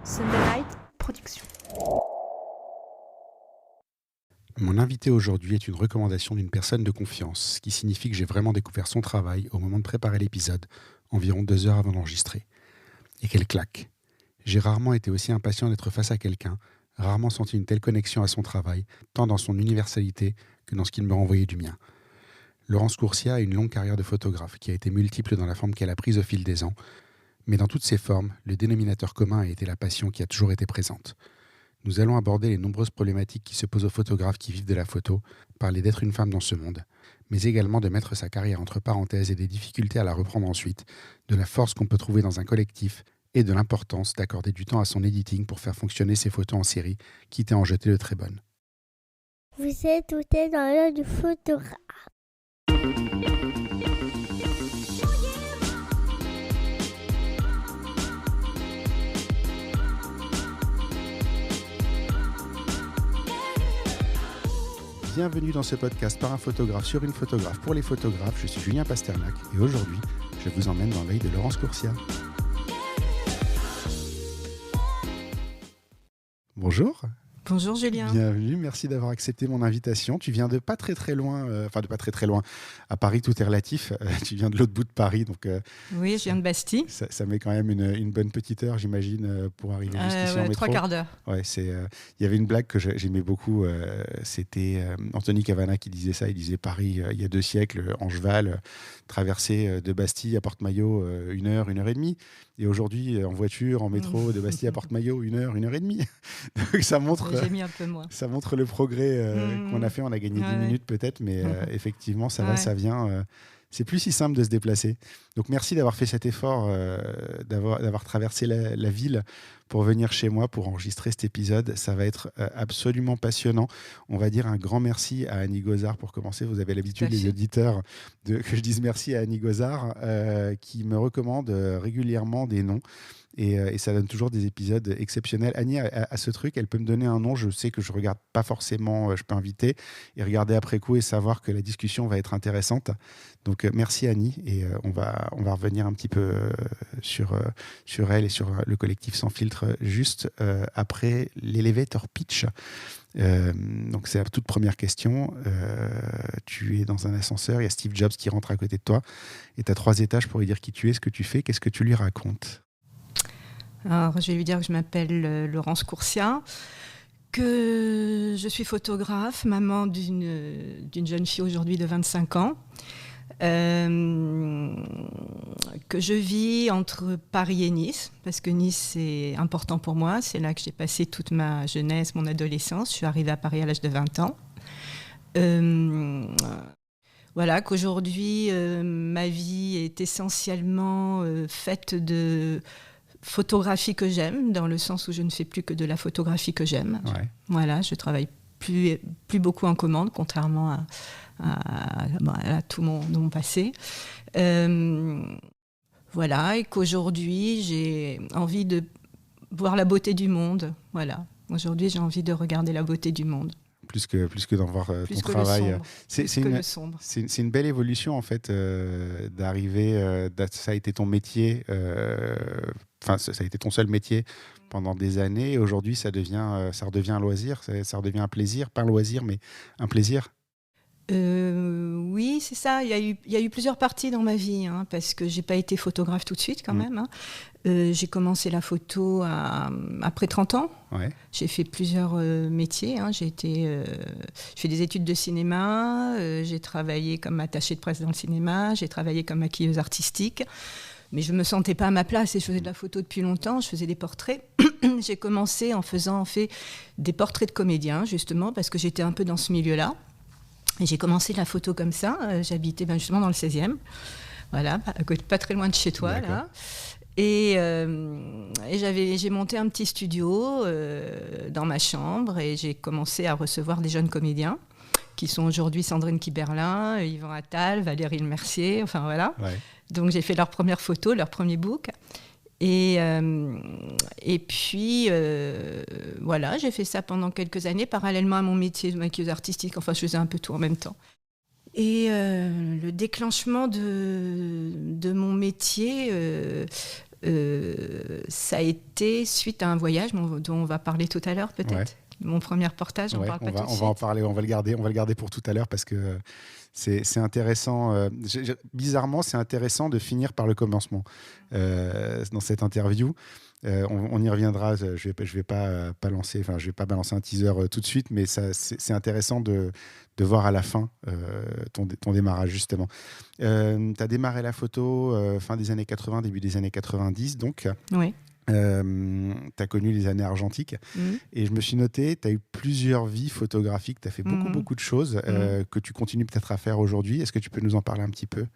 Sunderlight Productions. Mon invité aujourd'hui est une recommandation d'une personne de confiance, ce qui signifie que j'ai vraiment découvert son travail au moment de préparer l'épisode, environ 2 heures avant d'enregistrer. Et quelle claque! J'ai rarement été aussi impatient d'être face à quelqu'un, rarement senti une telle connexion à son travail, tant dans son universalité que dans ce qu'il me renvoyait du mien. Laurence Coursia a une longue carrière de photographe qui a été multiple dans la forme qu'elle a prise au fil des ans, mais dans toutes ses formes, le dénominateur commun a été la passion qui a toujours été présente. Nous allons aborder les nombreuses problématiques qui se posent aux photographes qui vivent de la photo, parler d'être une femme dans ce monde, mais également de mettre sa carrière entre parenthèses et des difficultés à la reprendre ensuite, de la force qu'on peut trouver dans un collectif et de l'importance d'accorder du temps à son editing pour faire fonctionner ses photos en série, quitte à en jeter de très bonnes. Vous êtes tout est dans l'œil du photographe. Bienvenue dans ce podcast par un photographe sur une photographe pour les photographes. Je suis Julien Pasternak et aujourd'hui, je vous emmène dans l'œil de Laurence Coursia. Bonjour. Bonjour Julien. Bienvenue, merci d'avoir accepté mon invitation. Tu viens de pas très loin, à Paris tout est relatif, tu viens de l'autre bout de Paris. Donc, oui, je viens de Bastille. Ça met quand même une bonne petite heure, j'imagine, pour arriver jusqu'ici en métro. 3 quarts d'heure. Ouais, il y avait une blague que j'aimais beaucoup, c'était Anthony Cavana qui disait ça, il disait Paris il y a 2 siècles, en cheval, traversée de Bastille à Porte-Maillot, 1 heure, 1 heure et demie. Et aujourd'hui, en voiture, en métro, de Bastille à Porte-Maillot, 1 heure, 1 heure et demie. Donc ça montre, j'ai mis un peu moins. Ça montre le progrès qu'on a fait. On a gagné 10 minutes peut-être, mais effectivement, ça va, ça vient. C'est plus si simple de se déplacer. Donc merci d'avoir fait cet effort, d'avoir traversé la ville pour venir chez moi, pour enregistrer cet épisode. Ça va être absolument passionnant. On va dire un grand merci à Annie Gozard pour commencer. Vous avez l'habitude, les auditeurs, que je dise merci à Annie Gozard, qui me recommande régulièrement des noms. Et ça donne toujours des épisodes exceptionnels. Annie a ce truc, elle peut me donner un nom, je sais que je ne regarde pas forcément, je peux inviter et regarder après coup et savoir que la discussion va être intéressante. Donc merci Annie, et on va revenir un petit peu sur elle et sur le collectif Sans Filtre juste après l'elevator pitch. Donc c'est la toute première question. Tu es dans un ascenseur, il y a Steve Jobs qui rentre à côté de toi et tu as 3 étages pour lui dire qui tu es, ce que tu fais, qu'est-ce que tu lui racontes? Alors, je vais lui dire que je m'appelle Laurence Coursia, que je suis photographe, maman d'une jeune fille aujourd'hui de 25 ans, que je vis entre Paris et Nice, parce que Nice c'est important pour moi, c'est là que j'ai passé toute ma jeunesse, mon adolescence. Je suis arrivée à Paris à l'âge de 20 ans. Voilà, qu'aujourd'hui ma vie est essentiellement faite de photographie que j'aime, dans le sens où je ne fais plus que de la photographie que j'aime. Ouais. Voilà, je travaille plus beaucoup en commande, contrairement à tout mon passé. Voilà, et qu'aujourd'hui, j'ai envie de voir la beauté du monde. Voilà, aujourd'hui, j'ai envie de regarder la beauté du monde. Plus que d'en voir ton travail. C'est une belle évolution, en fait, d'arriver... ça a été ton métier... ça a été ton seul métier pendant des années. Et aujourd'hui, ça redevient un loisir, ça redevient un plaisir. Pas un loisir, mais un plaisir. Oui, c'est ça. Il y a eu plusieurs parties dans ma vie, parce que j'ai pas été photographe tout de suite quand même. J'ai commencé la photo après 30 ans. Ouais. J'ai fait plusieurs métiers. J'ai fait des études de cinéma. J'ai travaillé comme attachée de presse dans le cinéma. J'ai travaillé comme maquilleuse artistique. Mais je ne me sentais pas à ma place et je faisais de la photo depuis longtemps. Je faisais des portraits. J'ai commencé en faisant des portraits de comédiens, justement, parce que j'étais un peu dans ce milieu-là. Et j'ai commencé la photo comme ça. J'habitais justement dans le 16e, voilà, pas très loin de chez toi. Là. Et j'ai monté un petit studio dans ma chambre et j'ai commencé à recevoir des jeunes comédiens qui sont aujourd'hui Sandrine Kiberlin, Yvan Attal, Valérie Le Mercier, enfin voilà. Ouais. Donc j'ai fait leur première photo, leur premier book. Et puis, voilà, j'ai fait ça pendant quelques années, parallèlement à mon métier de maquilleuse artistique. Enfin, je faisais un peu tout en même temps. Et le déclenchement de mon métier, ça a été suite à un voyage dont on va parler tout à l'heure peut-être. Ouais. Mon premier reportage, on parle pas tout de suite. On va en parler, on va le garder pour tout à l'heure parce que c'est intéressant. Bizarrement, c'est intéressant de finir par le commencement dans cette interview. On y reviendra. Je vais pas balancer un teaser tout de suite, mais c'est intéressant de voir à la fin ton démarrage justement. Tu as démarré la photo fin des années 80, début des années 90, donc. Oui. Tu as connu les années argentiques et je me suis noté, tu as eu plusieurs vies photographiques, tu as fait beaucoup de choses que tu continues peut-être à faire aujourd'hui. Est-ce que tu peux nous en parler un petit peu ?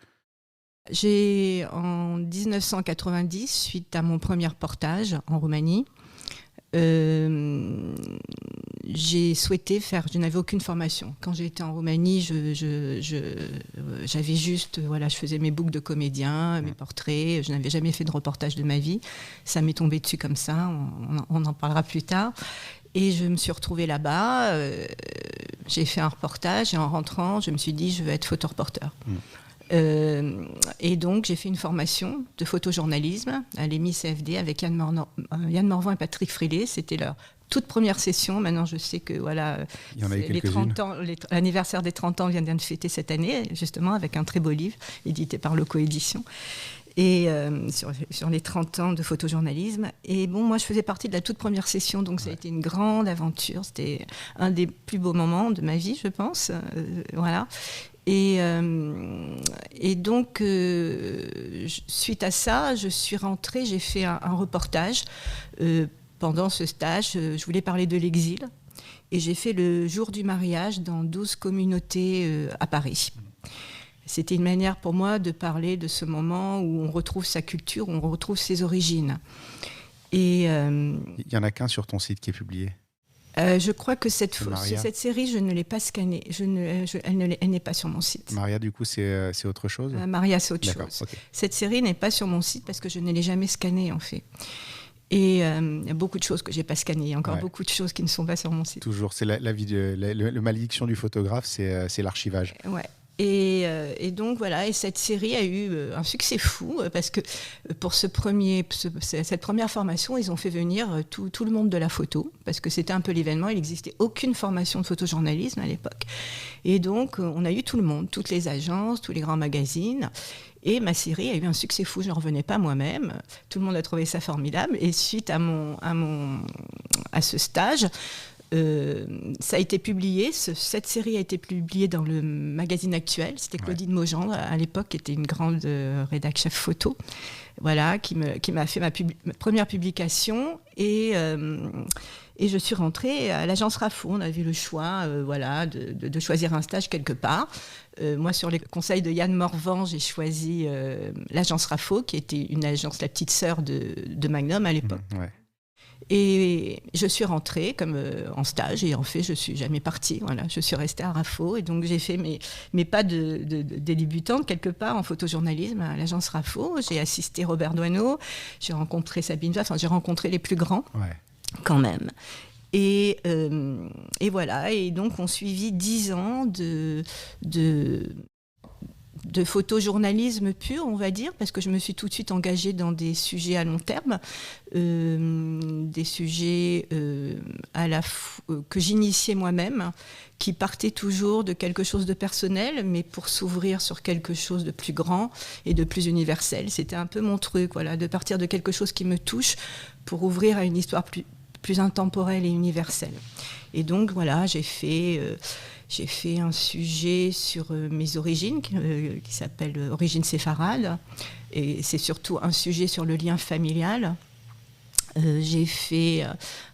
J'ai, en 1990, suite à mon premier reportage en Roumanie, j'ai souhaité faire. Je n'avais aucune formation. Quand j'ai été en Roumanie, j'avais juste, je faisais mes books de comédien, mes portraits. Je n'avais jamais fait de reportage de ma vie. Ça m'est tombé dessus comme ça. On en parlera plus tard. Et je me suis retrouvée là-bas. J'ai fait un reportage et en rentrant, je me suis dit, je veux être photoreporteur. Et donc, j'ai fait une formation de photojournalisme à l'EMI-CFD avec Yann Morvan et Patrick Frillet. C'était leur toute première session. Maintenant, je sais que il y en a eu les 30 ans, l'anniversaire des 30 ans vient de fêter cette année, justement, avec un très beau livre édité par le Coédition. Et sur les 30 ans de photojournalisme. Et bon, moi, je faisais partie de la toute première session, donc ça a été une grande aventure. C'était un des plus beaux moments de ma vie, je pense. Voilà. Et donc, suite à ça, je suis rentrée, j'ai fait un reportage. Pendant ce stage, je voulais parler de l'exil. Et j'ai fait le jour du mariage dans 12 communautés à Paris. C'était une manière pour moi de parler de ce moment où on retrouve sa culture, où on retrouve ses origines. Et, il n'y en a qu'un sur ton site qui est publié. Je crois que cette série, je ne l'ai pas scannée. Elle n'est pas sur mon site. Maria, du coup, c'est autre chose ? Maria, c'est autre chose. Okay. Cette série n'est pas sur mon site parce que je ne l'ai jamais scannée, en fait. Et il y a beaucoup de choses que je n'ai pas scannées. Il y a encore beaucoup de choses qui ne sont pas sur mon site. Toujours, c'est la malédiction du photographe, c'est l'archivage. Ouais. Et donc voilà, et cette série a eu un succès fou parce que pour cette première formation, ils ont fait venir tout le monde de la photo parce que c'était un peu l'événement. Il n'existait aucune formation de photojournalisme à l'époque. Et donc on a eu tout le monde, toutes les agences, tous les grands magazines. Et ma série a eu un succès fou, je n'en revenais pas moi-même. Tout le monde a trouvé ça formidable. Et suite à ce stage, ça a été publié, cette série a été publiée dans le magazine Actuel. C'était Claudine Maugendre, à l'époque, qui était une grande rédactrice chef photo, qui m'a fait ma première publication. Et je suis rentrée à l'agence RAFO. On avait le choix de choisir un stage quelque part. Moi, sur les conseils de Yann Morvan, j'ai choisi l'agence RAFO, qui était une agence, la petite sœur de Magnum à l'époque. Et je suis rentrée comme en stage et en fait je suis jamais partie. Voilà, je suis restée à RAFO et donc j'ai fait mes pas de débutante quelque part en photojournalisme à l'agence RAFO. J'ai assisté Robert Doisneau, j'ai rencontré Sabine Vath, j'ai rencontré les plus grands quand même. Et voilà, et donc on suivit 10 ans de photojournalisme pur, on va dire, parce que je me suis tout de suite engagée dans des sujets à long terme, des sujets que j'initiais moi-même, qui partaient toujours de quelque chose de personnel, mais pour s'ouvrir sur quelque chose de plus grand et de plus universel. C'était un peu mon truc, de partir de quelque chose qui me touche pour ouvrir à une histoire plus intemporelle et universelle. Et donc, j'ai fait un sujet sur mes origines qui s'appelle Origines séfarades. Et c'est surtout un sujet sur le lien familial. J'ai fait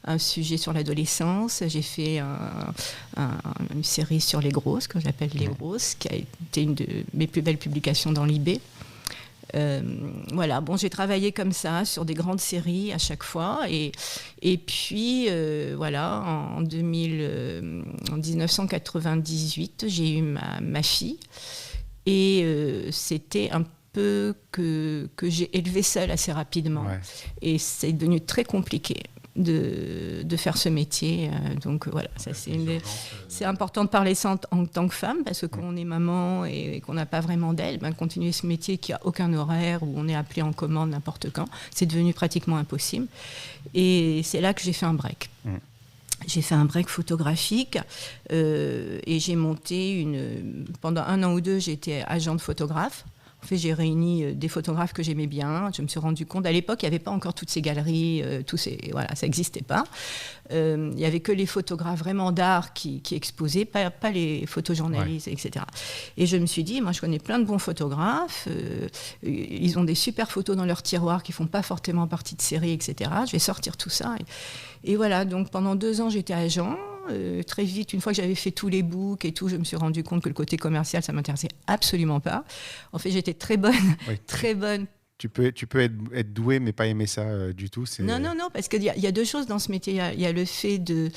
un sujet sur l'adolescence. J'ai fait une série sur les grosses, que j'appelle Les Grosses, qui a été une de mes plus belles publications dans l'IB. J'ai travaillé comme ça sur des grandes séries à chaque fois et puis en 1998 j'ai eu ma fille et c'était un peu que j'ai élevé seule assez rapidement et c'est devenu très compliqué de faire ce métier. Donc voilà, ça, c'est important de parler ça en tant que femme, parce que quand on est maman et qu'on n'a pas vraiment d'aile, continuer ce métier qui n'a aucun horaire, où on est appelé en commande n'importe quand, c'est devenu pratiquement impossible. Et c'est là que j'ai fait un break. J'ai fait un break photographique et j'ai monté pendant 1 an ou 2, j'étais agent de photographe. En fait, j'ai réuni des photographes que j'aimais bien. Je me suis rendu compte, à l'époque, il n'y avait pas encore toutes ces galeries, voilà, ça n'existait pas. Il n'y avait que les photographes vraiment d'art qui exposaient, pas les photojournalistes, etc. Et je me suis dit, moi, je connais plein de bons photographes. Ils ont des super photos dans leur tiroir qui ne font pas forcément partie de séries, etc. Je vais sortir tout ça. Et voilà, donc pendant 2 ans, j'étais agent. Très vite, une fois que j'avais fait tous les books et tout, je me suis rendu compte que le côté commercial, ça ne m'intéressait absolument pas. En fait, j'étais très bonne, très bonne. Tu peux être doué, mais pas aimer ça du tout. Non, parce qu'il y a 2 choses dans ce métier. Il y a le fait de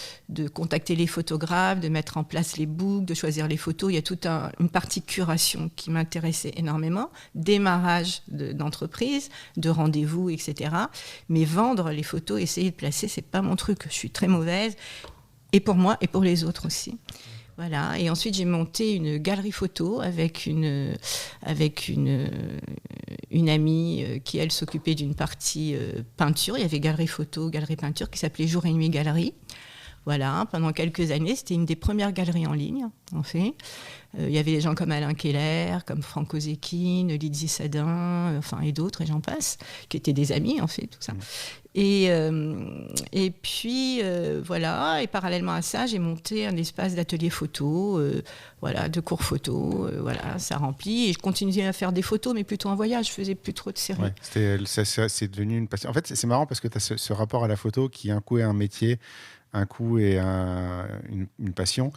contacter les photographes, de mettre en place les books, de choisir les photos. Il y a toute une partie curation qui m'intéressait énormément. Démarrage d'entreprise, de rendez-vous, etc. Mais vendre les photos, essayer de placer, c'est pas mon truc. Je suis très mauvaise. Et pour moi et pour les autres aussi. Voilà. Et ensuite, j'ai monté une galerie photo avec une amie qui, elle, s'occupait d'une partie peinture. Il y avait galerie photo, galerie peinture qui s'appelait Jour et Nuit Galerie. Voilà, pendant quelques années, c'était une des premières galeries en ligne, en fait. Il y avait des gens comme Alain Keller, comme Franco Zecchine, Lydie Sadin, et d'autres, et j'en passe, qui étaient des amis, en fait, tout ça. Et puis, voilà, et parallèlement à ça, j'ai monté un espace d'atelier photo, de cours photo, ça remplit. Et je continuais à faire des photos, mais plutôt en voyage, je faisais plus trop de séries. Ouais, c'est devenu une passion. En fait, c'est marrant parce que tu as ce rapport à la photo qui, un coup, est un métier, un coup est une passion,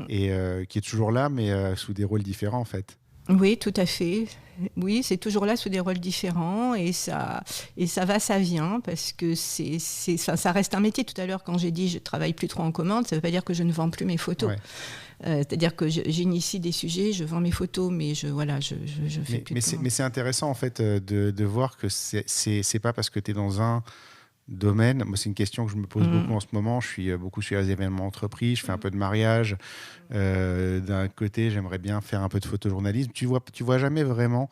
et qui est toujours là, mais sous des rôles différents, en fait. Oui, tout à fait. Oui, c'est toujours là sous des rôles différents, et ça va, ça vient, parce que ça reste un métier. Tout à l'heure, quand j'ai dit je travaille plus trop en commande, ça ne veut pas dire que je ne vends plus mes photos. Ouais. C'est-à-dire que j'initie des sujets, je vends mes photos, mais je fais plus. Mais c'est intéressant, en fait, de voir que c'est pas parce que tu es dans un domaine. Moi, c'est une question que je me pose beaucoup en ce moment. Je suis beaucoup sur les événements entreprises, je fais un peu de mariage. D'un côté, j'aimerais bien faire un peu de photojournalisme. Tu vois jamais vraiment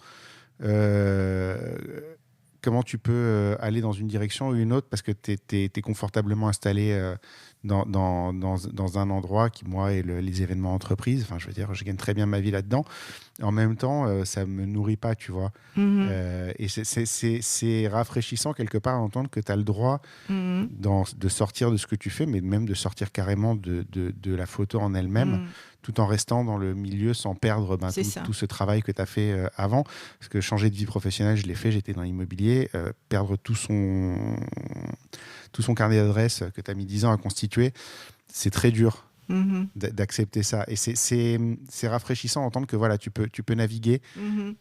comment tu peux aller dans une direction ou une autre, parce que tu es confortablement installé dans un endroit qui, moi, est les événements entreprises. Enfin, je veux dire, je gagne très bien ma vie là-dedans. En même temps, ça me nourrit pas, tu vois. Et c'est rafraîchissant quelque part d'entendre que tu as le droit de sortir de ce que tu fais, mais même de sortir carrément de la photo en elle-même, tout en restant dans le milieu sans perdre tout ce travail que tu as fait avant. Parce que changer de vie professionnelle, je l'ai fait, j'étais dans l'immobilier, perdre tout son carnet d'adresses que tu as mis 10 ans à constituer, c'est très dur d'accepter ça. Et c'est rafraîchissant d'entendre que voilà, tu peux naviguer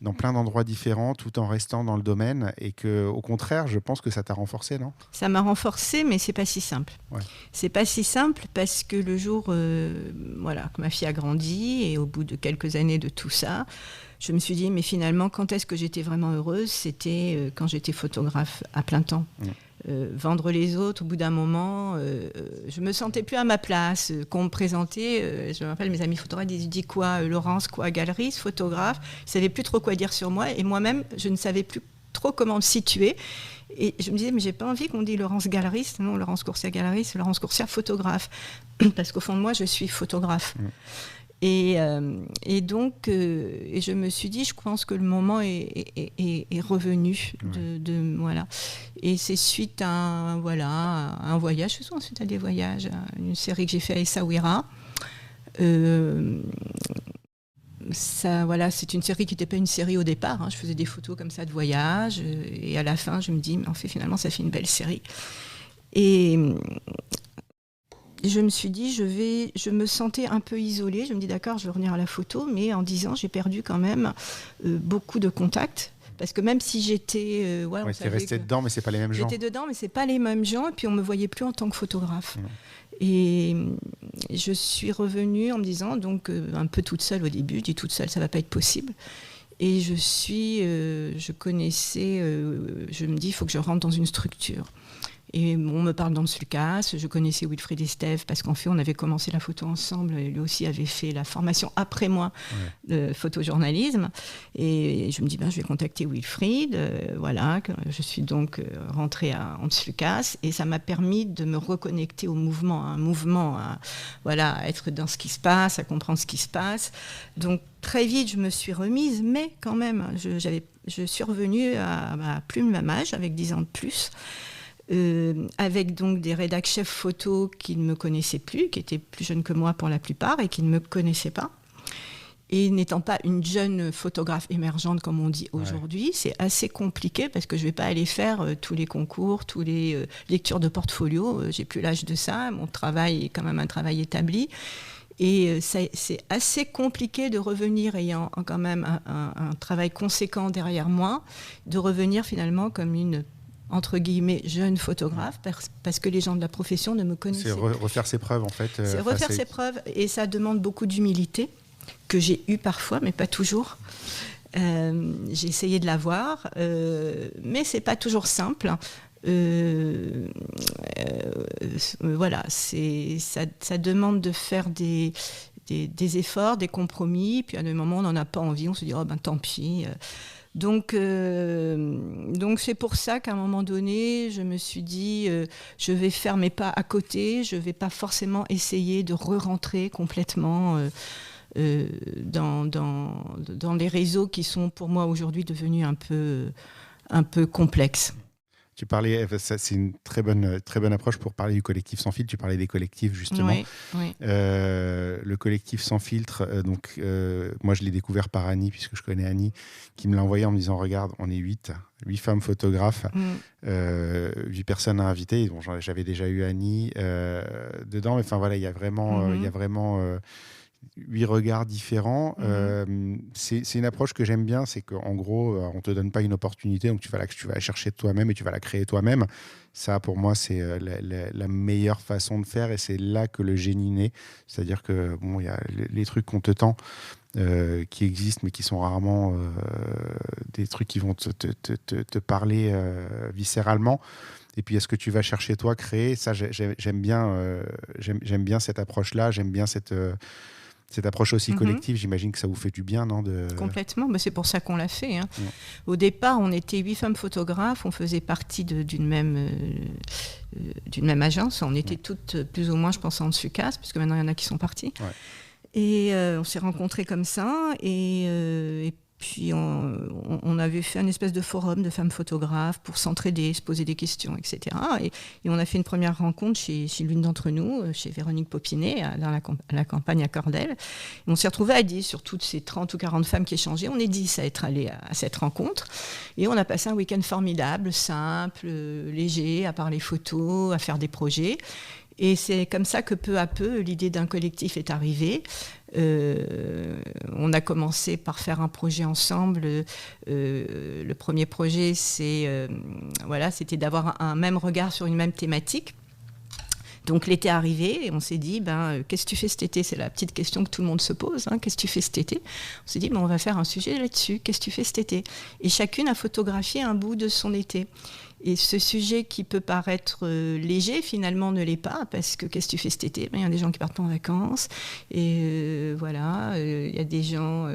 dans plein d'endroits différents tout en restant dans le domaine, et qu'au contraire, je pense que ça t'a renforcé, non ? Ça m'a renforcé, mais c'est pas si simple. Ouais. C'est pas si simple parce que le jour que ma fille a grandi, et au bout de quelques années de tout ça, je me suis dit, mais finalement, quand est-ce que j'étais vraiment heureuse ? C'était quand j'étais photographe à plein temps. Vendre les autres, au bout d'un moment, je me sentais plus à ma place. Qu'on me présentait, je me rappelle, mes amis photographes, ils disaient quoi, Laurence, quoi, galeriste, photographe. Ils ne savaient plus trop quoi dire sur moi, et moi-même, je ne savais plus trop comment me situer. Et je me disais, mais j'ai pas envie qu'on dise Laurence galeriste, non, Laurence Coursiat galeriste, Laurence Coursiat photographe, parce qu'au fond de moi, je suis photographe. Et donc, je me suis dit, je pense que le moment est revenu. Voilà. Et c'est suite à un voyage, ce sont suite à des voyages, une série que j'ai fait à Essaouira. C'est une série qui n'était pas une série au départ. Je faisais des photos comme ça de voyage. Et à la fin, je me dis, mais en fait, finalement, ça fait une belle série. Et je me suis dit, je me sentais un peu isolée. Je me dis, d'accord, je vais revenir à la photo, mais en 10 ans, j'ai perdu quand même beaucoup de contacts. Parce que même si j'étais... tu es resté dedans, mais ce n'est pas les mêmes gens. J'étais dedans, mais ce n'est pas les mêmes gens. Et puis, on ne me voyait plus en tant que photographe. Et je suis revenue en me disant, donc un peu toute seule au début. Je dis toute seule, ça ne va pas être possible. Et je me dis, il faut que je rentre dans une structure. Et on me parle d'Hans Lucas, je connaissais Wilfried Estève parce qu'en fait on avait commencé la photo ensemble, et lui aussi avait fait la formation après moi de photojournalisme. Et je me dis, je vais contacter Wilfried, voilà, je suis donc rentrée à Hans Lucas, et ça m'a permis de me reconnecter au mouvement, à un mouvement, à être dans ce qui se passe, à comprendre ce qui se passe. Donc très vite, je me suis remise, mais quand même, je suis revenue à plus de même âge, avec 10 ans de plus, avec donc des rédacteurs chefs photo qui ne me connaissaient plus, qui étaient plus jeunes que moi pour la plupart et qui ne me connaissaient pas. Et n'étant pas une jeune photographe émergente, comme on dit aujourd'hui, c'est assez compliqué parce que je ne vais pas aller faire tous les concours, tous les lectures de portfolio. J'ai plus l'âge de ça. Mon travail est quand même un travail établi. Et c'est assez compliqué de revenir, ayant quand même un travail conséquent derrière moi, de revenir finalement comme une, entre guillemets, jeune photographe, parce que les gens de la profession ne me connaissaient pas. C'est refaire ses preuves, en fait. C'est refaire ses preuves, et ça demande beaucoup d'humilité, que j'ai eu parfois, mais pas toujours. J'ai essayé de l'avoir, mais c'est pas toujours simple. Voilà, ça demande de faire des efforts, des compromis, puis à un moment on n'en a pas envie, on se dit tant pis. Donc c'est pour ça qu'à un moment donné, je me suis dit, je vais faire mes pas à côté, je vais pas forcément essayer de re-rentrer complètement dans les réseaux qui sont pour moi aujourd'hui devenus un peu complexes. Tu parlais, c'est une très bonne approche pour parler du collectif Sans Filtre. Tu parlais des collectifs, justement. Oui. Le collectif Sans Filtre, moi je l'ai découvert par Annie, puisque je connais Annie, qui me l'a envoyé en me disant, regarde, on est 8 femmes photographes, 8 personnes à inviter. Bon, j'avais déjà eu Annie dedans, mais enfin voilà, il y a vraiment 8 regards différents. C'est une approche que j'aime bien, c'est qu'en gros, on ne te donne pas une opportunité, donc tu vas la chercher de toi-même et tu vas la créer toi-même. Ça, pour moi, c'est la meilleure façon de faire, et c'est là que le génie naît. C'est-à-dire que il y a les trucs qu'on te tend qui existent, mais qui sont rarement des trucs qui vont te parler viscéralement. Et puis, est-ce que tu vas chercher toi, créer ça, j'aime bien cette approche-là, j'aime bien cette approche aussi collective. J'imagine que ça vous fait du bien, non, Complètement, c'est pour ça qu'on l'a fait. Hein. Au départ, on était 8 femmes photographes, on faisait partie d'une même agence. On était toutes plus ou moins, je pense, en Hans-Lucas, parce que maintenant, il y en a qui sont partis. Et on s'est rencontrés comme ça, et puis on avait fait un espèce de forum de femmes photographes pour s'entraider, se poser des questions, etc. Et on a fait une première rencontre chez l'une d'entre nous, chez Véronique Popinet, dans la campagne à Cordel. Et on s'est retrouvés à 10 sur toutes ces 30 ou 40 femmes qui échangeaient. On est 10 à être allés à cette rencontre. Et on a passé un week-end formidable, simple, léger, à parler photos, à faire des projets. Et c'est comme ça que peu à peu, l'idée d'un collectif est arrivée. On a commencé par faire un projet ensemble. Le premier projet, c'était d'avoir un même regard sur une même thématique. Donc l'été est arrivé et on s'est dit, qu'est-ce que tu fais cet été ? C'est la petite question que tout le monde se pose. Hein. Qu'est-ce que tu fais cet été ? On s'est dit, on va faire un sujet là-dessus. Qu'est-ce que tu fais cet été ? Et chacune a photographié un bout de son été. Et ce sujet qui peut paraître léger, finalement, ne l'est pas, parce que qu'est-ce que tu fais cet été ? Il y a des gens qui partent en vacances, et il y a des gens...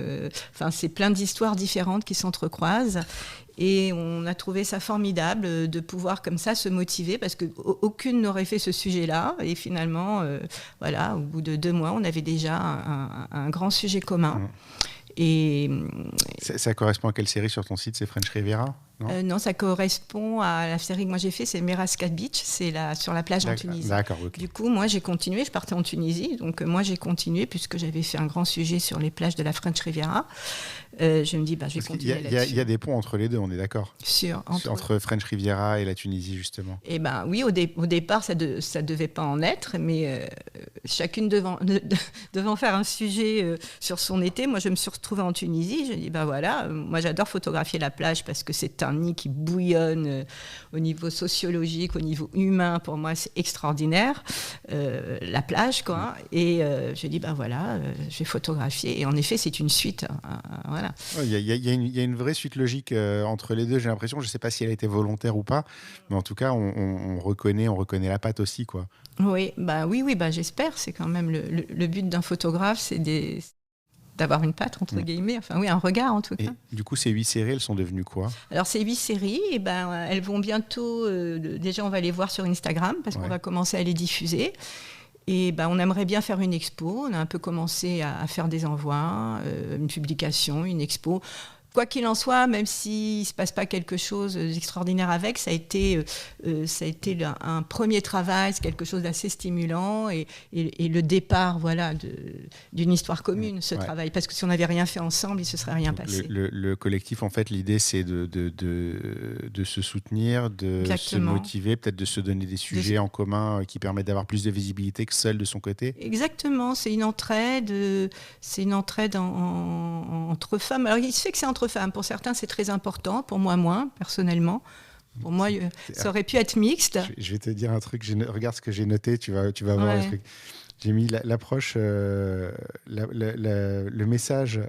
c'est plein d'histoires différentes qui s'entrecroisent. Et on a trouvé ça formidable de pouvoir comme ça se motiver, parce qu'aucune n'aurait fait ce sujet-là. Et finalement, au bout de 2 mois, on avait déjà un grand sujet commun. Et ça correspond à quelle série sur ton site ? C'est French Riviera ? Non, ça correspond à la série que moi j'ai fait, c'est Merascat Beach, c'est sur la plage en Tunisie. D'accord, ok. Du coup, moi j'ai continué, je partais en Tunisie, donc moi j'ai continué puisque j'avais fait un grand sujet sur les plages de la French Riviera. Je me dis, je vais continuer là-dessus. Il y a des ponts entre les deux, on est d'accord ? Entre French Riviera et la Tunisie, justement. Eh oui, au départ, ça devait pas en être, mais chacune devant faire un sujet sur son été, moi je me suis retrouvée en Tunisie, je me dis, moi j'adore photographier la plage parce que c'est Martigny qui bouillonne au niveau sociologique, au niveau humain. Pour moi, c'est extraordinaire. La plage, quoi. Et je dis, voilà, je vais photographier. Et en effet, c'est une suite. Voilà. Il y a une vraie suite logique entre les deux, j'ai l'impression. Je ne sais pas si elle a été volontaire ou pas, mais en tout cas, on reconnaît la patte aussi, quoi. Oui, j'espère. C'est quand même le but d'un photographe, c'est d'avoir une patte, entre guillemets. Enfin, oui, un regard, en tout cas. Et du coup, ces 8 séries, elles sont devenues quoi ? Alors, ces 8 séries, elles vont bientôt... déjà, on va les voir sur Instagram, parce qu'on va commencer à les diffuser. Et on aimerait bien faire une expo. On a un peu commencé à faire des envois, une publication, une expo. Quoi qu'il en soit, même s'il ne se passe pas quelque chose d'extraordinaire avec, ça a été un premier travail, c'est quelque chose d'assez stimulant et le départ d'une histoire commune, ce travail. Parce que si on n'avait rien fait ensemble, il ne se serait rien passé. Le collectif, en fait, l'idée, c'est de se soutenir, de se motiver, peut-être de se donner des sujets en commun qui permettent d'avoir plus de visibilité que seul de son côté. Exactement, c'est une entraide entre femmes. Alors, il se fait que c'est entre femmes. Pour certains, c'est très important. Pour moi, moins, personnellement. Pour moi, ça aurait pu être mixte. Je vais te dire un truc. Regarde ce que j'ai noté. Tu vas voir le truc. J'ai mis l'approche, le message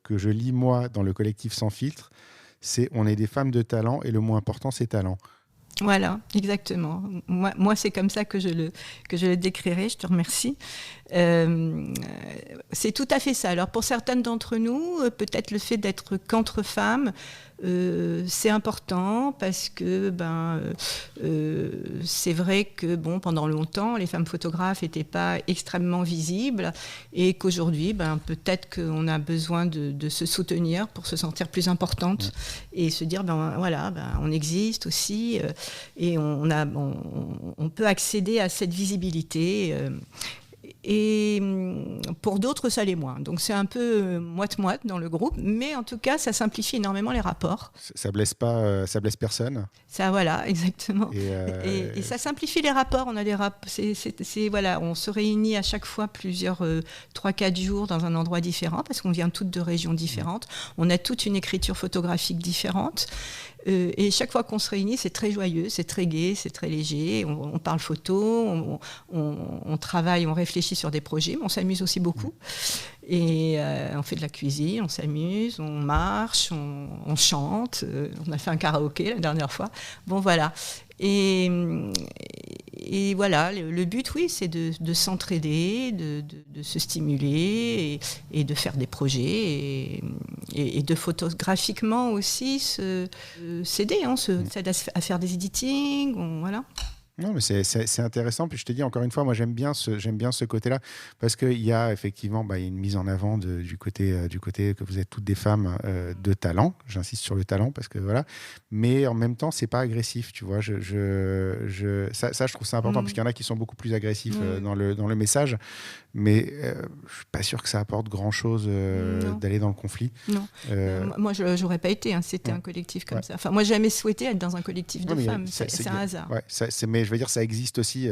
que je lis, moi, dans le collectif Sans Filtre, c'est « On est des femmes de talent et le mot important, c'est talent ». Voilà, exactement. Moi, c'est comme ça que je le décrirai. Je te remercie. C'est tout à fait ça. Alors, pour certaines d'entre nous, peut-être le fait d'être qu'entre femmes, c'est important parce que c'est vrai que pendant longtemps, les femmes photographes n'étaient pas extrêmement visibles et qu'aujourd'hui, peut-être qu'on a besoin de se soutenir pour se sentir plus importante et se dire on existe aussi et on peut accéder à cette visibilité. Et pour d'autres, ça l'est moins. Donc c'est un peu moite-moite dans le groupe, mais en tout cas, ça simplifie énormément les rapports. Ça blesse personne. Ça, voilà, exactement. Et ça simplifie les rapports. On a on se réunit à chaque fois plusieurs 3-4 jours dans un endroit différent parce qu'on vient toutes de régions différentes. On a toute une écriture photographique différente. Et chaque fois qu'on se réunit, c'est très joyeux, c'est très gai, c'est très léger. On parle photo, on travaille, on réfléchit sur des projets, mais on s'amuse aussi beaucoup. Et on fait de la cuisine, on s'amuse, on marche, on chante. On a fait un karaoké la dernière fois. Bon, voilà. Et voilà, le but, oui, c'est de s'entraider, de se stimuler et de faire des projets et de photographiquement aussi s'aider, s'aider à faire des editings, voilà. Non, mais c'est intéressant. Puis je te dis encore une fois, moi j'aime bien ce côté-là parce qu'il y a effectivement il y a une mise en avant du côté que vous êtes toutes des femmes de talent. J'insiste sur le talent parce que voilà. Mais en même temps, c'est pas agressif, tu vois. Ça, je trouve ça important parce qu'il y en a qui sont beaucoup plus agressifs dans le message. Mais je suis pas sûr que ça apporte grand-chose d'aller dans le conflit. Non. Moi, j'aurais pas été. C'était un collectif comme ça. Enfin, moi, j'ai jamais souhaité être dans un collectif de femmes. C'est un hasard. Ouais, mais je veux dire, ça existe aussi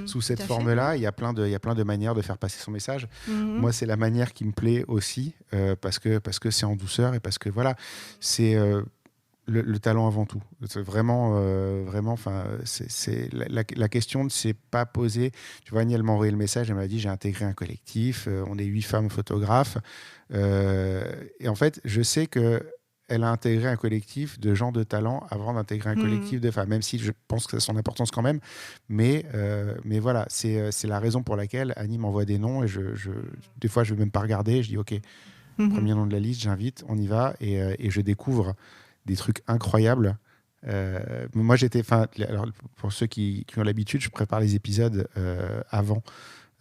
sous cette forme-là. Il y a plein de manières de faire passer son message. Moi, c'est la manière qui me plaît aussi parce que c'est en douceur et parce que voilà, c'est le talent avant tout. C'est vraiment, la question ne s'est pas posée. Tu vois, Annie, elle m'a envoyé le message, elle m'a dit j'ai intégré un collectif, on est 8 femmes photographes. Et en fait, je sais que elle a intégré un collectif de gens de talent avant d'intégrer un collectif de femmes, même si je pense que ça a son importance quand même. Mais voilà, c'est la raison pour laquelle Annie m'envoie des noms et des fois, je ne vais même pas regarder. Je dis OK, premier nom de la liste, j'invite, on y va et je découvre des trucs incroyables. Moi, alors, pour ceux qui ont l'habitude, je prépare les épisodes avant.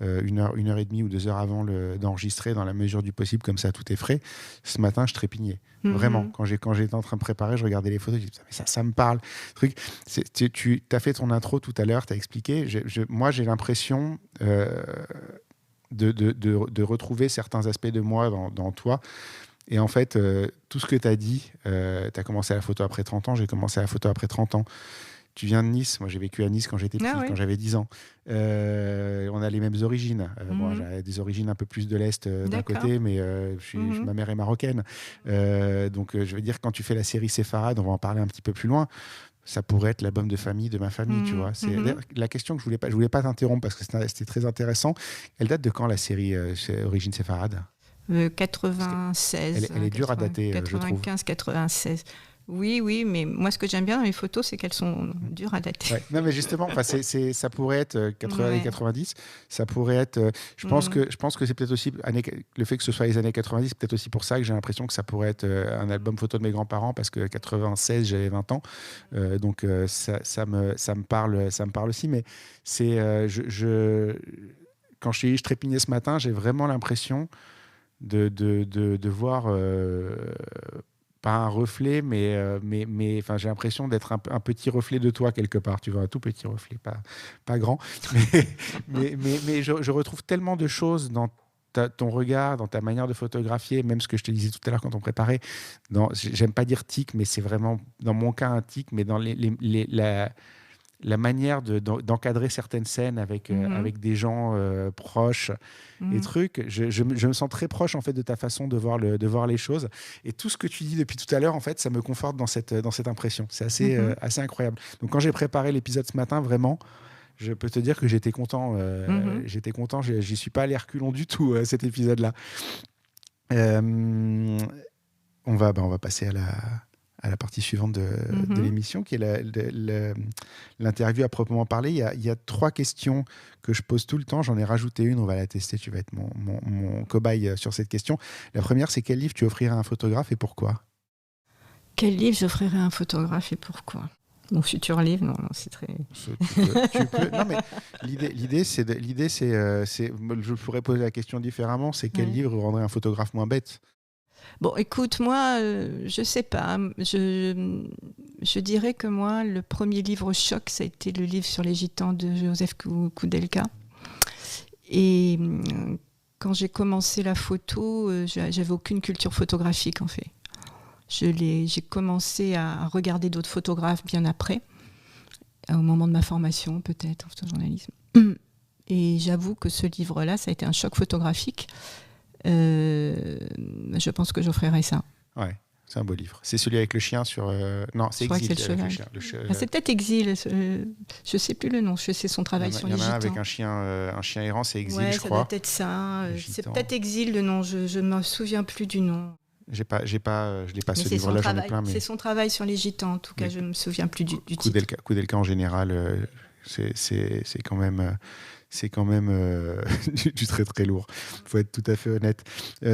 1 heure et demie ou 2 heures avant d'enregistrer dans la mesure du possible, comme ça tout est frais. Ce matin, je trépignais. Vraiment, quand j'étais en train de préparer, je regardais les photos, je disais, mais ça me parle. Tu as fait ton intro tout à l'heure, tu as expliqué. Moi, j'ai l'impression de retrouver certains aspects de moi dans toi. Et en fait, tout ce que tu as dit, tu as commencé la photo après 30 ans, j'ai commencé la photo après 30 ans. tu viens de Nice. Moi, j'ai vécu à Nice quand j'étais petit, quand j'avais 10 ans. On a les mêmes origines. Bon, j'ai des origines un peu plus de l'Est d'un côté, mais ma mère est marocaine. Donc, je veux dire, quand tu fais la série Séfarade, on va en parler un petit peu plus loin. Ça pourrait être l'album de famille de ma famille, tu vois. C'est la question que je voulais pas t'interrompre parce que c'était très intéressant. Elle date de quand, la série Origine Séfarade? 96. Elle est dure à dater, je trouve. 95, 96. Oui, mais moi, ce que j'aime bien dans les photos, c'est qu'elles sont dures à dater. Ouais. Non, mais justement, ça pourrait être 80 années 90. Ça pourrait être. Je pense que c'est peut-être aussi le fait que ce soit les années 90, c'est peut-être aussi pour ça que j'ai l'impression que ça pourrait être un album photo de mes grands-parents, parce que 96, j'avais 20 ans. Donc ça me parle aussi. Mais c'est quand je trépignais ce matin, j'ai vraiment l'impression de voir. Pas un reflet, mais j'ai l'impression d'être un petit reflet de toi quelque part, tu vois, un tout petit reflet, pas grand, mais je retrouve tellement de choses dans ton regard, dans ta manière de photographier, même ce que je te disais tout à l'heure quand on préparait, j'aime pas dire tic, mais c'est vraiment, dans mon cas, un tic, mais dans la manière d'encadrer certaines scènes avec des gens proches et trucs. Je me sens très proche en fait de ta façon de voir les choses, et tout ce que tu dis depuis tout à l'heure, en fait, ça me conforte dans cette impression. C'est assez incroyable. Donc quand j'ai préparé l'épisode ce matin, vraiment, je peux te dire que j'étais content. J'y suis pas allé reculons du tout, cet épisode-là. On va passer à la partie suivante de l'émission, qui est l'interview à proprement parler. Il y a 3 questions que je pose tout le temps. J'en ai rajouté une, on va la tester. Tu vas être mon cobaye sur cette question. La première, c'est quel livre tu offrirais à un photographe et pourquoi? Quel livre j'offrirais à un photographe et pourquoi? Mon futur livre, non, c'est très... Tu peux. Non, mais l'idée, c'est... je pourrais poser la question différemment. C'est quel livre rendrait un photographe moins bête? Bon, écoute, moi, je sais pas. Je dirais que moi, le premier livre choc, ça a été le livre sur les gitans de Joseph Koudelka. Et quand j'ai commencé la photo, j'avais aucune culture photographique, en fait. J'ai commencé à regarder d'autres photographes bien après, au moment de ma formation, peut-être, en photojournalisme. Et j'avoue que ce livre-là, ça a été un choc photographique. Je pense que j'offrirais ça. Ouais, c'est un beau livre. C'est celui avec le chien sur... Non, c'est Exil. C'est peut-être Exil. Je ne sais plus le nom. Je sais son travail sur les gitans. Il y en a un avec un chien errant, c'est Exil, je crois. Ouais, ça doit être ça. C'est peut-être Exil, le nom. Je ne me souviens plus du nom. Je l'ai pas ce livre-là, j'en ai plein. Mais... C'est son travail sur les gitans, en tout cas, je ne me souviens plus du titre. Koudelka, en général, c'est quand même... C'est quand même du très très lourd. Il faut être tout à fait honnête.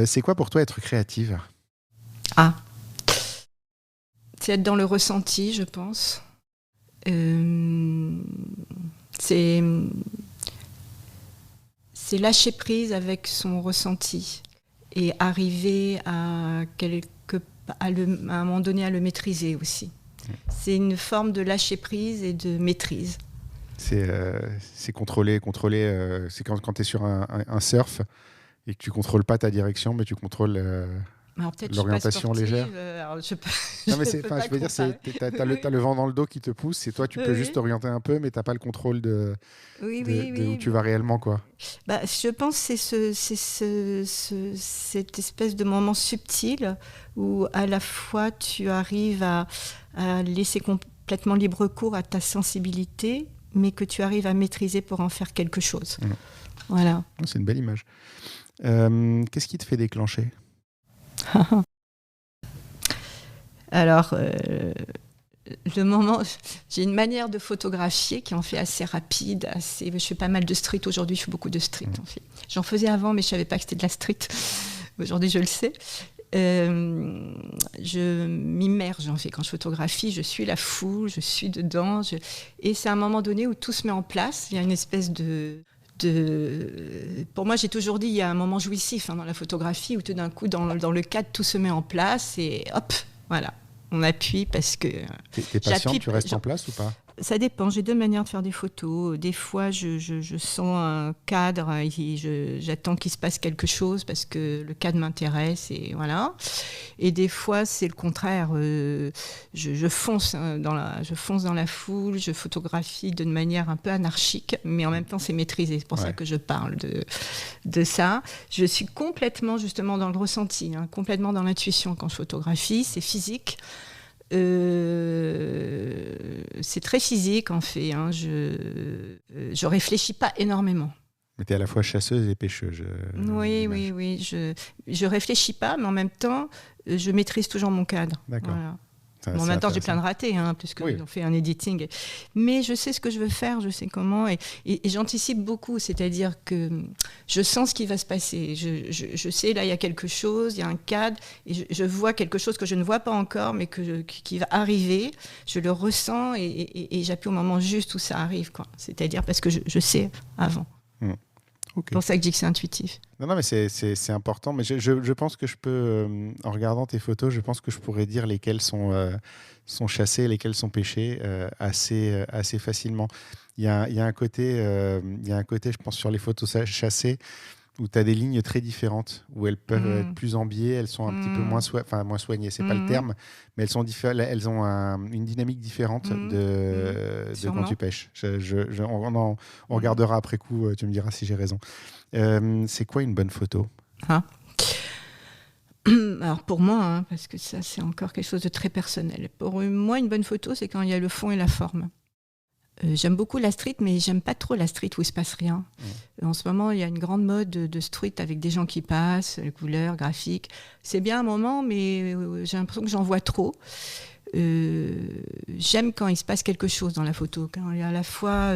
C'est quoi pour toi être créative? C'est être dans le ressenti, je pense. C'est lâcher prise avec son ressenti et arriver à un moment donné à le maîtriser aussi. C'est une forme de lâcher prise et de maîtrise. C'est contrôler. C'est quand tu es sur un surf et que tu contrôles pas ta direction, mais tu contrôles l'orientation légère. Non, mais je veux dire, t'as le vent dans le dos qui te pousse, et toi tu peux juste t'orienter un peu, mais t'as pas le contrôle de où tu vas réellement, quoi. Je pense que c'est cette espèce de moment subtil où à la fois tu arrives à laisser complètement libre cours à ta sensibilité, mais que tu arrives à maîtriser pour en faire quelque chose. Voilà. C'est une belle image. Qu'est-ce qui te fait déclencher? Alors, le moment, j'ai une manière de photographier qui en fait assez rapide. Je fais pas mal de street aujourd'hui, je fais beaucoup de street. En fait. J'en faisais avant, mais je savais pas que c'était de la street. Aujourd'hui, je le sais. Je m'immerge en fait quand je photographie, je suis la foule, je suis dedans, et c'est à un moment donné où tout se met en place. Il y a une espèce pour moi, j'ai toujours dit, il y a un moment jouissif dans la photographie où tout d'un coup, dans le cadre, tout se met en place et hop, voilà, on appuie parce que... T'es patiente, tu restes en place ou pas? Ça dépend, j'ai 2 manières de faire des photos. Des fois, je sens un cadre, j'attends qu'il se passe quelque chose parce que le cadre m'intéresse et voilà. Et des fois, c'est le contraire. Je fonce dans la foule, je photographie d'une manière un peu anarchique, mais en même temps, c'est maîtrisé. C'est pour ça que je parle de ça. Je suis complètement justement dans le ressenti, complètement dans l'intuition quand je photographie. C'est physique. C'est très physique en fait. Je réfléchis pas énormément. Mais tu es à la fois chasseuse et pêcheuse. Oui. Je réfléchis pas, mais en même temps, je maîtrise toujours mon cadre. D'accord. Voilà. En même temps, j'ai plein de ratés, puisqu'on fait un editing. Mais je sais ce que je veux faire, je sais comment, et j'anticipe beaucoup. C'est-à-dire que je sens ce qui va se passer. Je sais, là, il y a quelque chose, il y a un cadre, et je vois quelque chose que je ne vois pas encore, mais qui va arriver. Je le ressens, et j'appuie au moment juste où ça arrive, quoi. C'est-à-dire parce que je sais avant. Okay. C'est pour ça que je dis que c'est intuitif. Non, mais c'est important. Mais je pense que je peux, en regardant tes photos, je pense que je pourrais dire lesquelles sont chassées, lesquelles sont pêchées assez facilement. Il y a un côté, je pense, sur les photos chassées, où tu as des lignes très différentes, où elles peuvent être plus en biais, elles sont un petit peu moins soignées, c'est pas le terme, mais elles ont une dynamique différente de quand tu pêches. On regardera après coup, tu me diras si j'ai raison. C'est quoi une bonne photo ? Alors pour moi, parce que ça c'est encore quelque chose de très personnel, pour moi une bonne photo c'est quand il y a le fond et la forme. J'aime beaucoup la street, mais j'aime pas trop la street où il se passe rien. En ce moment, il y a une grande mode de street avec des gens qui passent, les couleurs, graphiques. C'est bien un moment, mais j'ai l'impression que j'en vois trop. J'aime quand il se passe quelque chose dans la photo, quand il y a à la fois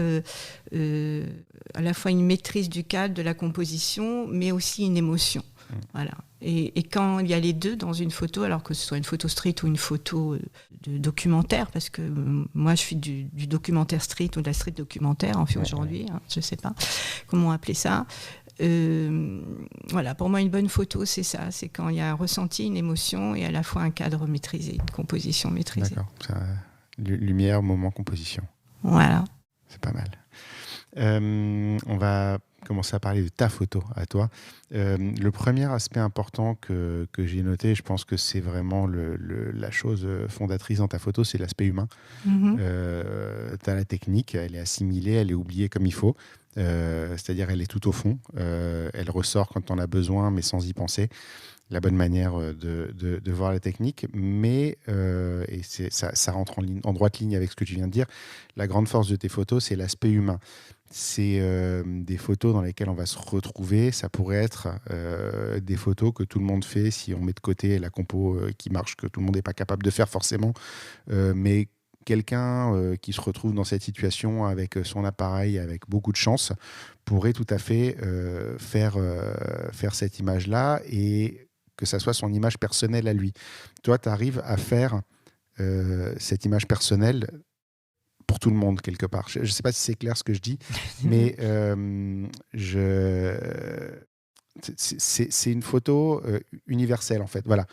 une maîtrise du cadre, de la composition, mais aussi une émotion. Voilà. Et quand il y a les deux dans une photo, alors que ce soit une photo street ou une photo de documentaire, parce que moi je suis du documentaire street ou de la street documentaire, en fait aujourd'hui, je ne sais pas comment appeler ça. Voilà, pour moi une bonne photo c'est ça, c'est quand il y a un ressenti, une émotion et à la fois un cadre maîtrisé, une composition maîtrisée. D'accord, lumière, moment, composition. Voilà. C'est pas mal. On va commencer à parler de ta photo à toi. Le premier aspect important que j'ai noté, je pense que c'est vraiment la chose fondatrice dans ta photo, c'est l'aspect humain. Tu as la technique, elle est assimilée, elle est oubliée comme il faut. C'est-à-dire elle est tout au fond. Elle ressort quand on a besoin, mais sans y penser. La bonne manière de voir la technique, mais et ça rentre en droite ligne avec ce que tu viens de dire. La grande force de tes photos, c'est l'aspect humain. C'est des photos dans lesquelles on va se retrouver. Ça pourrait être des photos que tout le monde fait si on met de côté la compo qui marche, que tout le monde n'est pas capable de faire forcément, mais quelqu'un qui se retrouve dans cette situation avec son appareil, avec beaucoup de chance, pourrait tout à fait faire cette image-là et que ça soit son image personnelle à lui. Toi, tu arrives à faire cette image personnelle pour tout le monde, quelque part. Je ne sais pas si c'est clair ce que je dis, mais c'est une photo universelle, en fait. Voilà,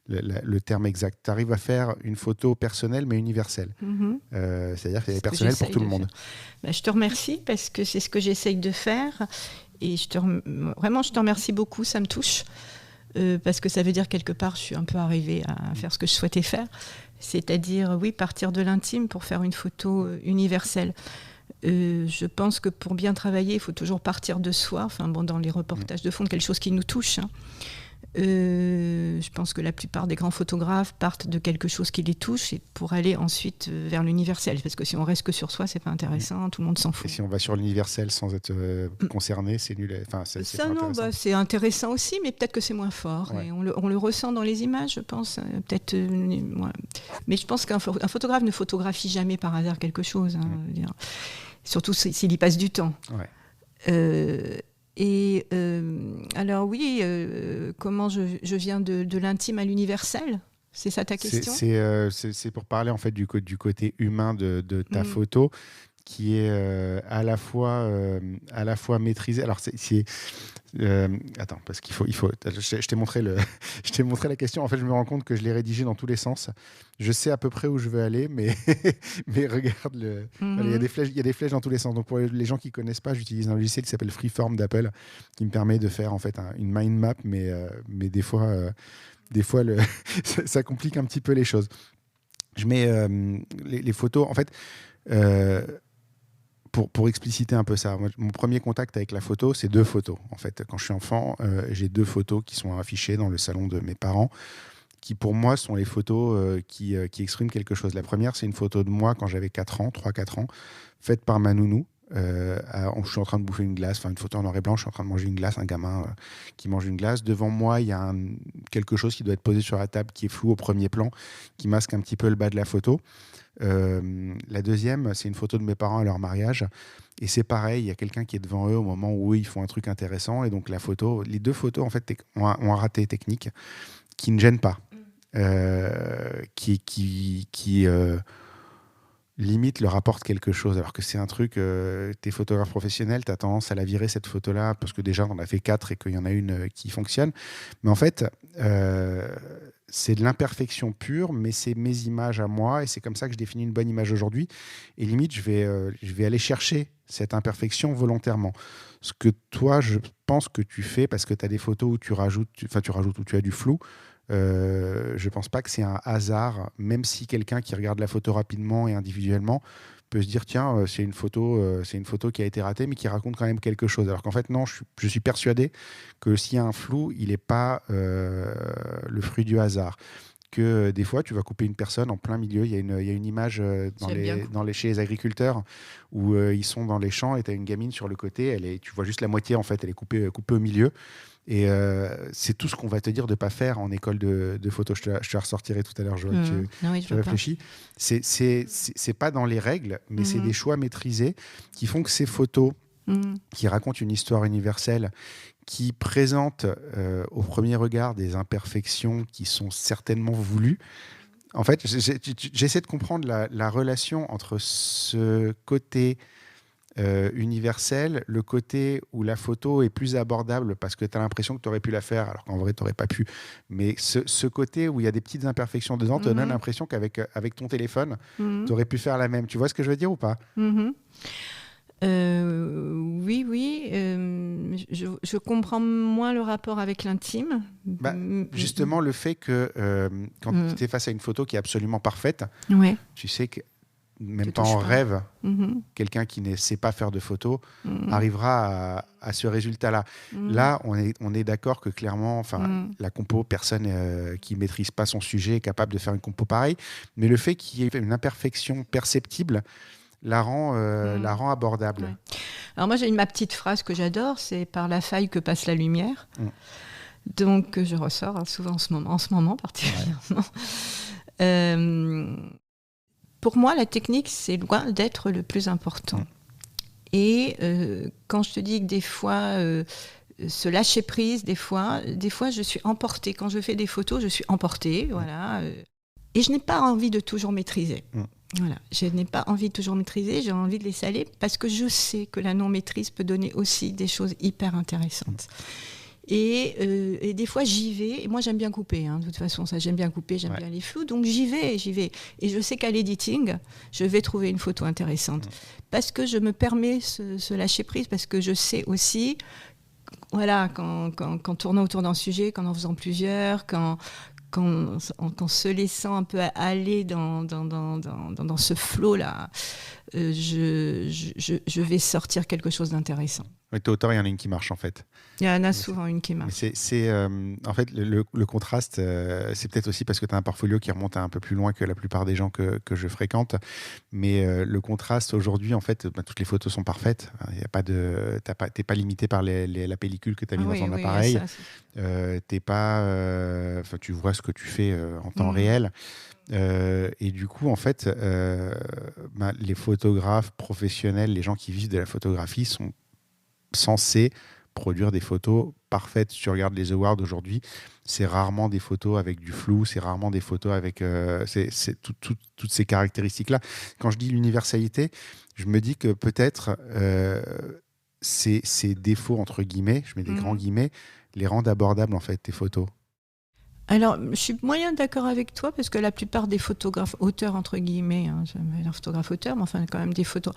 le terme exact. Tu arrives à faire une photo personnelle, mais universelle. C'est-à-dire qu'elle est personnelle pour tout le monde. Je te remercie, parce que c'est ce que j'essaye de faire. Et vraiment, je te remercie beaucoup, ça me touche. Parce que ça veut dire quelque part je suis un peu arrivée à faire ce que je souhaitais faire, c'est-à-dire partir de l'intime pour faire une photo universelle. Je pense que pour bien travailler il faut toujours partir de soi, dans les reportages de fond, quelque chose qui nous touche. Je pense que la plupart des grands photographes partent de quelque chose qui les touche et pour aller ensuite vers l'universel, parce que si on reste que sur soi c'est pas intéressant, tout le monde s'en fout. Et si on va sur l'universel sans être concerné, c'est nul. Ça non, c'est intéressant aussi, mais peut-être que c'est moins fort. Et on le ressent dans les images, je pense. Peut-être. Mais je pense qu'un photographe ne photographie jamais par hasard quelque chose. Surtout s'il y passe du temps. Et alors comment je viens de l'intime à l'universel ? C'est ça ta question ? C'est pour parler en fait du côté humain de ta photo, qui est à la fois maîtrisé. Alors Attends, parce qu'il faut. Je t'ai montré la question. En fait, je me rends compte que je l'ai rédigée dans tous les sens. Je sais à peu près où je veux aller, mais regarde voilà, il y a des flèches dans tous les sens. Donc pour les gens qui connaissent pas, j'utilise un logiciel qui s'appelle Freeform d'Apple, qui me permet de faire en fait une mind map, mais des fois, ça complique un petit peu les choses. Je mets les photos. En fait. Pour expliciter un peu ça, moi, mon premier contact avec la photo, c'est 2 photos. En fait, quand je suis enfant, j'ai 2 photos qui sont affichées dans le salon de mes parents, qui pour moi sont les photos qui expriment quelque chose. La première, c'est une photo de moi quand j'avais 3-4 ans, faite par ma nounou. Je suis en train de bouffer une glace, une photo en noir et blanc, je suis en train de manger une glace, un gamin qui mange une glace. Devant moi, il y a quelque chose qui doit être posé sur la table, qui est flou au premier plan, qui masque un petit peu le bas de la photo. La deuxième, c'est une photo de mes parents à leur mariage. Et c'est pareil, il y a quelqu'un qui est devant eux au moment où ils font un truc intéressant. Et donc les 2 photos en fait, ont un raté technique qui ne gêne pas. Qui limite leur apporte quelque chose, alors que c'est un truc, t'es photographe professionnel, t'as tendance à la virer cette photo-là, parce que déjà on en a fait 4 et qu'il y en a une qui fonctionne. Mais en fait, c'est de l'imperfection pure, mais c'est mes images à moi, et c'est comme ça que je définis une bonne image aujourd'hui. Et limite, je vais aller chercher cette imperfection volontairement. Ce que toi, je pense que tu fais, parce que tu as des photos où tu rajoutes où tu as du flou. Je pense pas que c'est un hasard, même si quelqu'un qui regarde la photo rapidement et individuellement peut se dire tiens, c'est une photo qui a été ratée mais qui raconte quand même quelque chose, alors qu'en fait non, je suis persuadé que s'il y a un flou, il n'est pas le fruit du hasard, que des fois tu vas couper une personne en plein milieu. Il y a une image chez les agriculteurs où ils sont dans les champs et tu as une gamine sur le côté, tu vois juste la moitié, en fait elle est coupée au milieu. Et c'est tout ce qu'on va te dire de ne pas faire en école de photo. Je te la ressortirai tout à l'heure, je vois que tu réfléchis. C'est pas dans les règles, mais c'est des choix maîtrisés qui font que ces photos qui racontent une histoire universelle, qui présentent au premier regard des imperfections qui sont certainement voulues. En fait, j'essaie de comprendre la relation entre ce côté universel, le côté où la photo est plus abordable parce que tu as l'impression que tu aurais pu la faire alors qu'en vrai tu n'aurais pas pu, mais ce côté où il y a des petites imperfections dedans te donne l'impression qu'avec ton téléphone tu aurais pu faire la même. Tu vois ce que je veux dire ou pas? Oui. Je comprends moins le rapport avec l'intime. Justement, le fait que quand tu es face à une photo qui est absolument parfaite, tu sais que même pas en rêve, quelqu'un qui ne sait pas faire de photos arrivera à ce résultat-là. Là, on est d'accord que clairement, la compo, personne qui ne maîtrise pas son sujet est capable de faire une compo pareille. Mais le fait qu'il y ait une imperfection perceptible la rend abordable. Ouais. Alors moi, j'ai ma petite phrase que j'adore, c'est « par la faille que passe la lumière ». Donc, je ressors souvent en ce moment particulièrement. Ouais. Pour moi, la technique, c'est loin d'être le plus important. Et quand je te dis que des fois, se lâcher prise, des fois, je suis emportée. Quand je fais des photos, je suis emportée. Voilà. Et je n'ai pas envie de toujours maîtriser. Voilà. Je n'ai pas envie de toujours maîtriser, j'ai envie de laisser aller parce que je sais que la non-maîtrise peut donner aussi des choses hyper intéressantes. Et des fois, j'y vais. Et moi, j'aime bien couper. De toute façon, j'aime bien couper, j'aime bien les flous. Donc, j'y vais. Et je sais qu'à l'editing, je vais trouver une photo intéressante. Parce que je me permets ce lâcher prise, parce que je sais aussi, voilà, qu'en tournant autour d'un sujet, qu'en faisant plusieurs, qu'en se laissant un peu aller dans ce flot-là, je vais sortir quelque chose d'intéressant. Oui, tôt ou tard, il y en a une qui marche en fait. Il y en a souvent une qui marche. En fait, le contraste, c'est peut-être aussi parce que tu as un portfolio qui remonte un peu plus loin que la plupart des gens que je fréquente. Mais le contraste, aujourd'hui, en fait, toutes les photos sont parfaites. Tu n'es pas limité par la pellicule que tu as mis dans ton appareil. Tu vois ce que tu fais en temps réel. Et du coup, en fait, les photographes professionnels, les gens qui vivent de la photographie sont censés produire des photos parfaites. Si tu regardes les awards aujourd'hui, c'est rarement des photos avec du flou, c'est rarement des photos avec toutes ces caractéristiques-là. Quand je dis l'universalité, je me dis que peut-être ces défauts, entre guillemets, je mets des grands guillemets, les rendent abordables, en fait, tes photos? Alors, je suis moyen d'accord avec toi parce que la plupart des photographes auteurs, entre guillemets, un photographe auteur, mais enfin quand même des photos,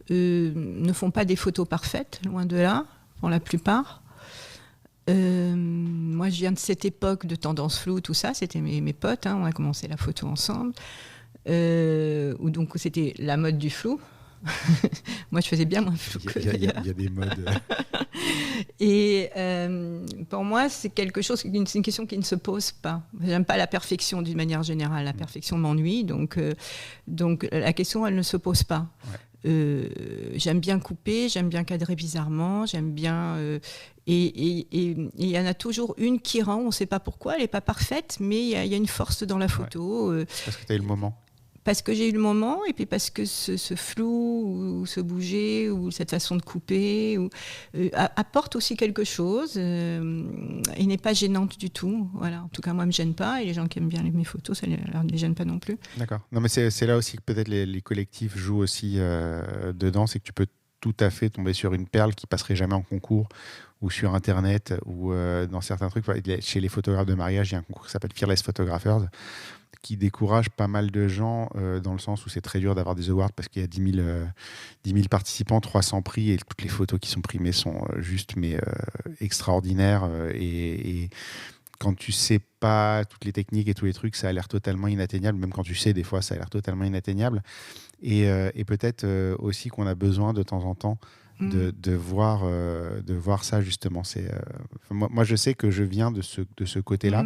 ne font pas des photos parfaites, loin de là, pour la plupart. Moi, je viens de cette époque de tendance floue, tout ça, c'était mes potes, on a commencé la photo ensemble, où donc c'était la mode du flou. Moi, je faisais bien moins flou que d'ailleurs. Il y a des modes. Et pour moi, c'est une question qui ne se pose pas. J'aime pas la perfection d'une manière générale. La perfection m'ennuie, donc la question, elle ne se pose pas. Ouais. J'aime bien couper, j'aime bien cadrer bizarrement, j'aime bien... et il y en a toujours une qui rend, on ne sait pas pourquoi, elle n'est pas parfaite, mais il y a une force dans la photo. Ouais. Parce que tu as eu le moment. Parce que j'ai eu le moment, et puis parce que ce flou, ou ce bouger, ou cette façon de couper, apporte aussi quelque chose, et n'est pas gênante du tout. Voilà. En tout cas, moi, elle ne me gêne pas, et les gens qui aiment bien mes photos, ça ne les gêne pas non plus. D'accord. Non, mais c'est là aussi que peut-être les collectifs jouent aussi dedans, c'est que tu peux tout à fait tomber sur une perle qui passerait jamais en concours, ou sur Internet, ou dans certains trucs. Chez les photographes de mariage, il y a un concours qui s'appelle Fearless Photographers, qui décourage pas mal de gens dans le sens où c'est très dur d'avoir des awards parce qu'il y a 10 000 participants, 300 prix, et toutes les photos qui sont primées sont juste extraordinaires. Et quand tu sais pas toutes les techniques et tous les trucs, ça a l'air totalement inatteignable. Même quand tu sais, des fois, ça a l'air totalement inatteignable. Et peut-être aussi qu'on a besoin de temps en temps de voir ça, justement. Moi, je sais que je viens de ce côté-là.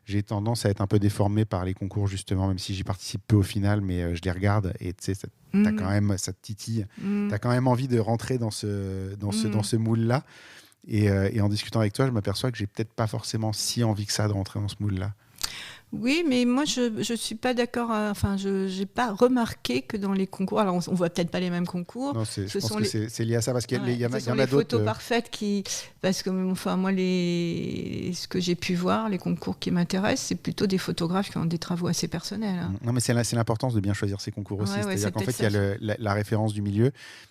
J'ai tendance à être un peu déformé par les concours, justement, même si j'y participe peu au final, mais je les regarde et tu sais, t'as quand même, ça te titille. T'as quand même envie de rentrer dans ce moule-là. Et en discutant avec toi, je m'aperçois que j'ai peut-être pas forcément si envie que ça de rentrer dans ce moule-là. Oui, mais moi, je suis pas d'accord. Je n'ai pas remarqué que dans les concours... Alors, on voit peut-être pas les mêmes concours. Non, je pense que c'est lié à ça, parce qu'il y en a d'autres. Les photos parfaites qui... Parce que, moi, ce que j'ai pu voir, les concours qui m'intéressent, c'est plutôt des photographes qui ont des travaux assez personnels. Non, mais c'est l'importance de bien choisir ses concours aussi. C'est-à-dire qu'en fait, il y a la référence du milieu,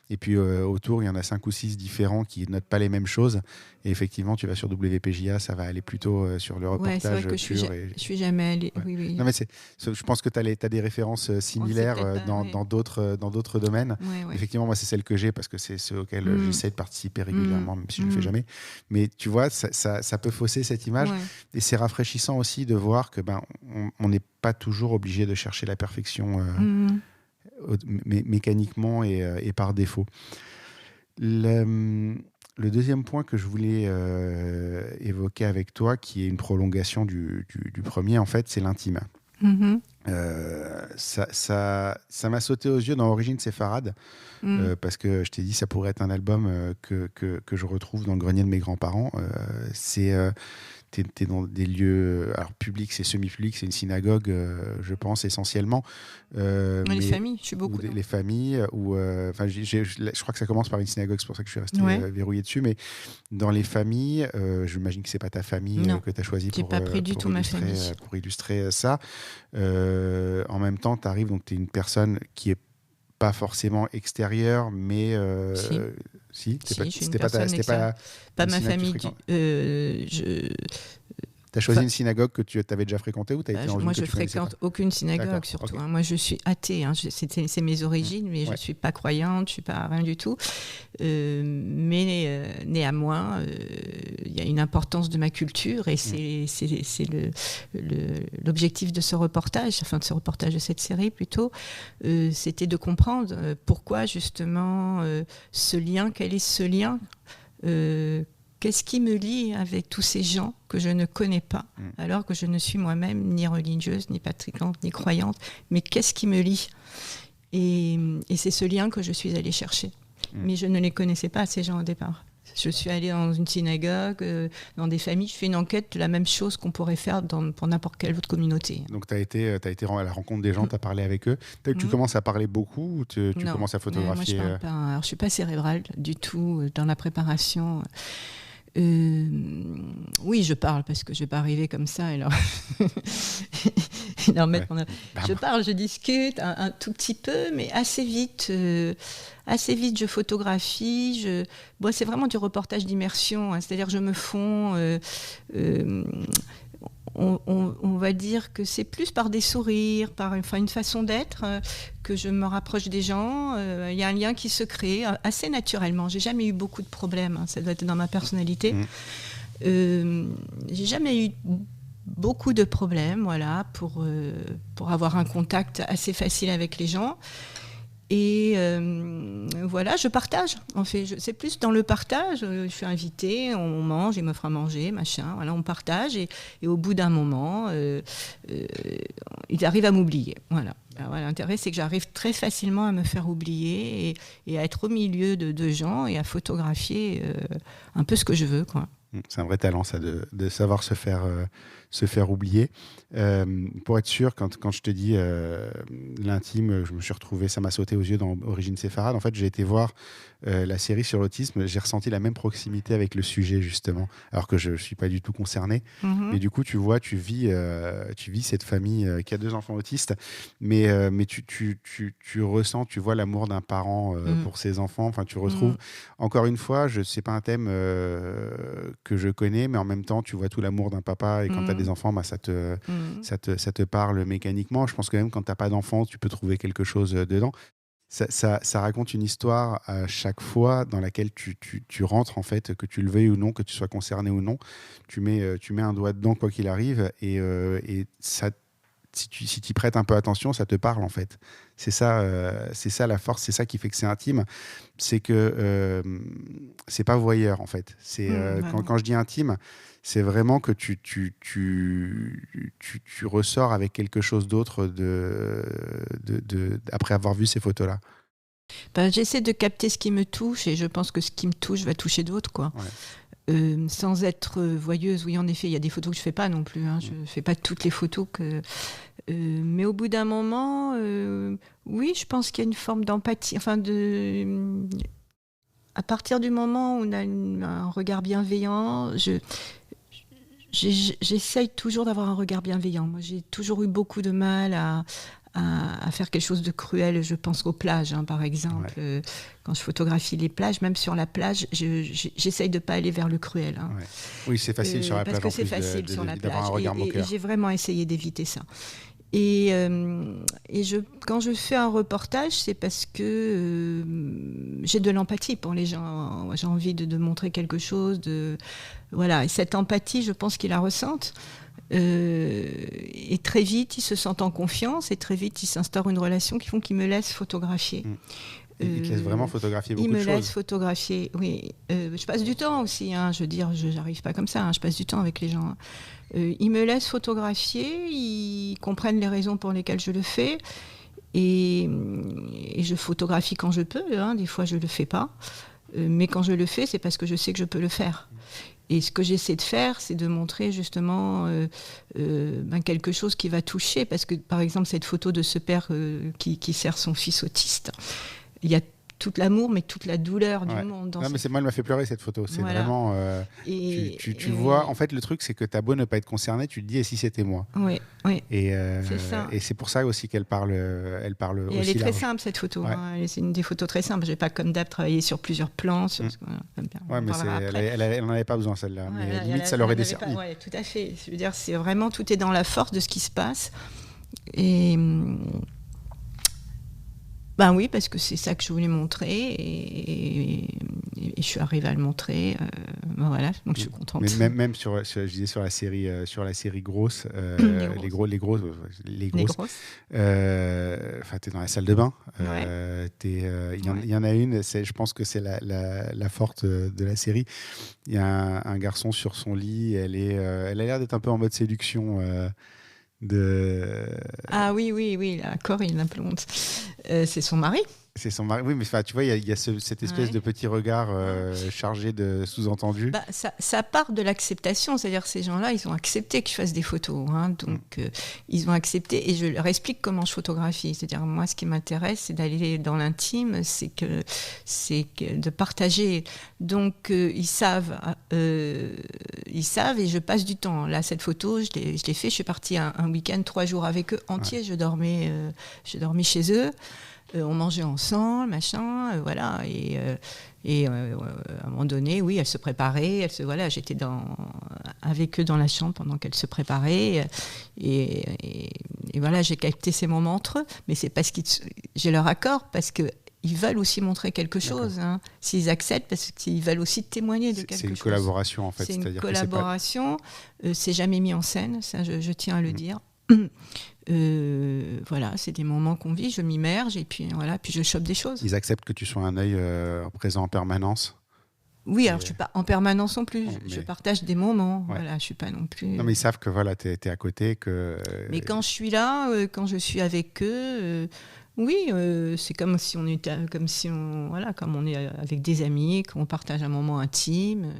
et puis autour, il y en a 5 ou 6 différents qui notent pas les mêmes choses. Et effectivement, tu vas sur WPJA, ça va aller plutôt sur le reportage. C'est vrai que je suis jamais allée. Ouais. Oui. Non, mais je pense que tu as des références similaires dans d'autres domaines. Ouais. Effectivement, moi, c'est celle que j'ai parce que c'est ceux auxquels j'essaie de participer régulièrement, même si je ne le fais jamais. Mais tu vois, ça peut fausser cette image. Ouais. Et c'est rafraîchissant aussi de voir que on n'est pas toujours obligé de chercher la perfection mécaniquement et par défaut. Le deuxième point que je voulais évoquer avec toi, qui est une prolongation du premier, en fait, c'est l'intime. Ça m'a sauté aux yeux dans Origine Séfarade, parce que je t'ai dit, ça pourrait être un album que je retrouve dans le grenier de mes grands-parents. T'es dans des lieux publics, c'est semi-public, c'est une synagogue, je pense, essentiellement. Les familles, je suis beaucoup. Les familles, je crois que ça commence par une synagogue, c'est pour ça que je suis resté verrouillé dessus. Mais dans les familles, j'imagine que ce n'est pas ta famille que tu as choisi pour illustrer ça. En même temps, tu arrives, donc tu es une personne qui est pas forcément extérieure, mais c'était pas ma famille. Tu as choisi une synagogue que tu avais déjà fréquentée, ou tu as été dans une Moi, je ne fréquente aucune synagogue, surtout. Okay. Moi, je suis athée. C'est mes origines, mais je ne suis pas croyante, je ne suis pas rien du tout. Mais néanmoins, il y a une importance de ma culture, et c'est l'objectif de ce reportage, de cette série plutôt, c'était de comprendre pourquoi, justement, ce lien, quel est ce lien qu'est-ce qui me lie avec tous ces gens que je ne connais pas, alors que je ne suis moi-même ni religieuse, ni pratiquante, ni croyante, mais qu'est-ce qui me lie ? Et c'est ce lien que je suis allée chercher. Mais je ne les connaissais pas, ces gens, au départ. Je suis allée dans une synagogue, dans des familles, je fais une enquête de la même chose qu'on pourrait faire pour n'importe quelle autre communauté. Donc tu as été à la rencontre des gens, tu as parlé avec eux. Tu commences à parler beaucoup, ou tu commences à photographier? Moi, je ne suis pas cérébrale du tout dans la préparation. Oui, je parle parce que je ne vais pas arriver comme ça et leur Je parle, je discute un tout petit peu, mais assez vite, je photographie. Bon, c'est vraiment du reportage d'immersion, hein, c'est-à-dire je me fonds. On va dire que c'est plus par des sourires, par une façon d'être, que je me rapproche des gens. Il y a un lien qui se crée assez naturellement. J'ai jamais eu beaucoup de problèmes, hein, ça doit être dans ma personnalité. J'ai jamais eu beaucoup de problèmes, voilà, pour avoir un contact assez facile avec les gens. Et voilà, je partage. En fait, c'est plus dans le partage. Je suis invitée, on mange, il m'offre à manger, machin. Voilà, on partage et au bout d'un moment, ils arrivent à m'oublier. Voilà. Alors, l'intérêt, c'est que j'arrive très facilement à me faire oublier et à être au milieu de gens et à photographier un peu ce que je veux, quoi. C'est un vrai talent, ça, de savoir se faire oublier. Pour être sûr, quand je te dis l'intime, je me suis retrouvé, ça m'a sauté aux yeux dans Origine Séfarade. En fait, j'ai été voir la série sur l'autisme. J'ai ressenti la même proximité avec le sujet, justement, alors que je ne suis pas du tout concerné. Mais du coup, tu vois, tu vis cette famille qui a 2 enfants autistes, mais tu ressens, tu vois l'amour d'un parent pour ses enfants. Enfin, tu retrouves, encore une fois, c'est pas un thème que je connais, mais en même temps, tu vois tout l'amour d'un papa, et quand tu as des enfants, bah, ça te parle mécaniquement. Je pense que même quand tu n'as pas d'enfants, tu peux trouver quelque chose dedans. Ça raconte une histoire à chaque fois dans laquelle tu rentres, en fait, que tu le veuilles ou non, que tu sois concerné ou non. Tu mets un doigt dedans, quoi qu'il arrive, et ça, si tu y prêtes un peu attention, ça te parle, en fait. C'est ça la force, c'est ça qui fait que c'est intime. C'est que c'est pas voyeur, en fait. Quand je dis intime, c'est vraiment que tu ressors avec quelque chose d'autre après avoir vu ces photos-là. J'essaie de capter ce qui me touche et je pense que ce qui me touche va toucher d'autres, quoi. Ouais. Sans être voyeuse, oui, en effet, il y a des photos que je ne fais pas non plus. Hein. Je ne fais pas toutes les photos que... mais au bout d'un moment, oui, je pense qu'il y a une forme d'empathie. À partir du moment où on a un regard bienveillant, j'essaye toujours d'avoir un regard bienveillant. Moi, j'ai toujours eu beaucoup de mal à faire quelque chose de cruel. Je pense aux plages, hein, par exemple. Ouais. Quand je photographie les plages, même sur la plage, j'essaye de ne pas aller vers le cruel. Hein. Ouais. Oui, c'est facile sur la plage. Parce que c'est facile sur la plage. Et j'ai vraiment essayé d'éviter ça. Et quand je fais un reportage, c'est parce que j'ai de l'empathie pour les gens. J'ai envie de montrer quelque chose. Voilà. Et cette empathie, je pense qu'ils la ressentent. Et très vite, ils se sentent en confiance et très vite, ils s'instaurent une relation qui font qu'ils me laissent photographier. Ils te laissent vraiment photographier beaucoup de choses. Ils me laissent photographier, oui. Je passe du temps aussi, hein, je veux dire, je n'arrive pas comme ça, hein, je passe du temps avec les gens. Ils me laissent photographier, ils comprennent les raisons pour lesquelles je le fais et je photographie quand je peux, hein, des fois je ne le fais pas. Mais quand je le fais, c'est parce que je sais que je peux le faire. Et ce que j'essaie de faire, c'est de montrer justement quelque chose qui va toucher. Parce que, par exemple, cette photo de ce père qui sert son fils autiste, il y a tout l'amour, mais toute la douleur du monde. Non, mais moi, elle m'a fait pleurer, cette photo. C'est vraiment... tu vois, en fait, le truc, c'est que t'as beau ne pas être concerné, tu te dis, et si c'était moi ? Oui. C'est ça. Et c'est pour ça aussi qu'elle parle et aussi elle est très simple, cette photo. Ouais. Hein. C'est une des photos très simples. Je n'ai pas, comme d'hab, travaillé sur plusieurs plans. Mais elle n'en avait pas besoin, celle-là. Mais limite, ça l'aurait desservi. Oui, tout à fait. Je veux dire, c'est vraiment, tout est dans la force de ce qui se passe. Et... oui, parce que c'est ça que je voulais montrer et je suis arrivée à le montrer. Voilà, donc je suis contente. Mais même je disais sur la série Grosse, les grosses. T'es dans la salle de bain. Il y en a une. Je pense que c'est la forte de la série. Il y a un garçon sur son lit. Elle a l'air d'être un peu en mode séduction. Ah oui, la Corinne, la blonde. C'est son mari. C'est son mari. Oui, mais tu vois, il y a cette espèce de petit regard chargé de sous-entendus. Ça part de l'acceptation. C'est-à-dire que ces gens-là, ils ont accepté que je fasse des photos. Donc, ils ont accepté. Et je leur explique comment je photographie. C'est-à-dire, moi, ce qui m'intéresse, c'est d'aller dans l'intime, c'est de partager. Donc, ils savent et je passe du temps. Là, cette photo, je l'ai fait. Je suis partie un week-end, 3 jours avec eux entiers. Ouais. Je dormais chez eux. On mangeait ensemble, machin, voilà. Et à un moment donné, oui, elle se préparait. J'étais avec eux dans la chambre pendant qu'elle se préparait. Et voilà, j'ai capté ces moments entre eux. Mais c'est parce que j'ai leur accord, parce qu'ils veulent aussi montrer quelque chose. S'ils acceptent, parce qu'ils veulent aussi témoigner de quelque chose. C'est une collaboration, en fait. C'est une collaboration. C'est jamais mis en scène, ça, je tiens à le dire. Voilà, c'est des moments qu'on vit, je m'immerge et puis je chope des choses. Ils acceptent que tu sois un œil présent en permanence? Oui, alors je suis pas en permanence non plus, je partage des moments, voilà, je suis pas non plus... Non, mais ils savent que voilà, t'es à côté, que... Mais quand je suis là, quand je suis avec eux, oui, c'est comme si on était, comme on est avec des amis, qu'on partage un moment intime.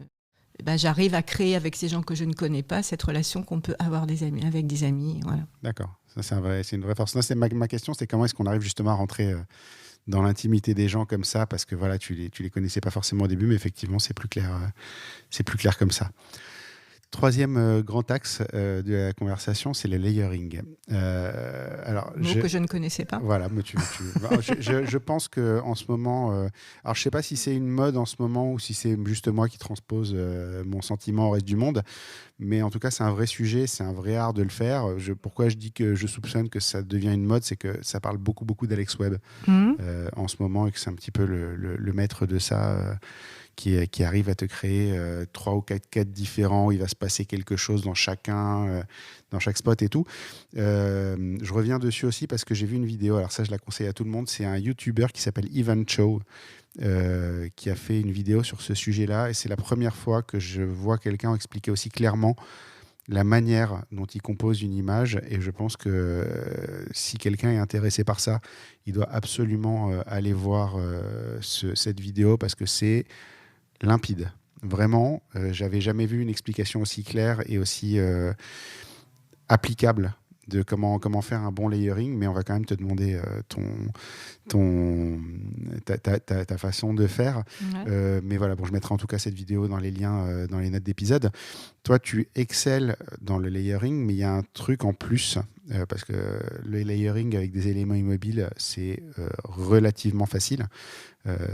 J'arrive à créer avec ces gens que je ne connais pas cette relation qu'on peut avoir avec des amis. Voilà. D'accord, ça, c'est une vraie force. Non, ma question, c'est comment est-ce qu'on arrive justement à rentrer dans l'intimité des gens comme ça, parce que voilà, tu les connaissais pas forcément au début, mais effectivement, c'est plus clair comme ça. Troisième grand axe de la conversation, c'est le layering. Mot que je ne connaissais pas. Voilà, mais je pense qu'en ce moment... alors, je ne sais pas si c'est une mode en ce moment ou si c'est juste moi qui transpose mon sentiment au reste du monde, mais en tout cas, c'est un vrai sujet, c'est un vrai art de le faire. Pourquoi je dis que je soupçonne que ça devient une mode, c'est que ça parle beaucoup, beaucoup d'Alex Webb en ce moment et que c'est un petit peu le maître de ça... Qui arrive à te créer 3 ou 4 quêtes différents, il va se passer quelque chose dans chaque spot et tout. Je reviens dessus aussi parce que j'ai vu une vidéo, alors ça je la conseille à tout le monde, c'est un YouTuber qui s'appelle Ivan Chow qui a fait une vidéo sur ce sujet-là et c'est la première fois que je vois quelqu'un expliquer aussi clairement la manière dont il compose une image et je pense que si quelqu'un est intéressé par ça, il doit absolument aller voir cette vidéo parce que c'est limpide. Vraiment, j'avais jamais vu une explication aussi claire et aussi applicable de comment faire un bon layering, mais on va quand même te demander ta façon de faire. Ouais. Mais voilà, je mettrai en tout cas cette vidéo dans les liens, dans les notes d'épisode. Toi, tu excelles dans le layering, mais il y a un truc en plus, parce que le layering avec des éléments immobiles, c'est relativement facile.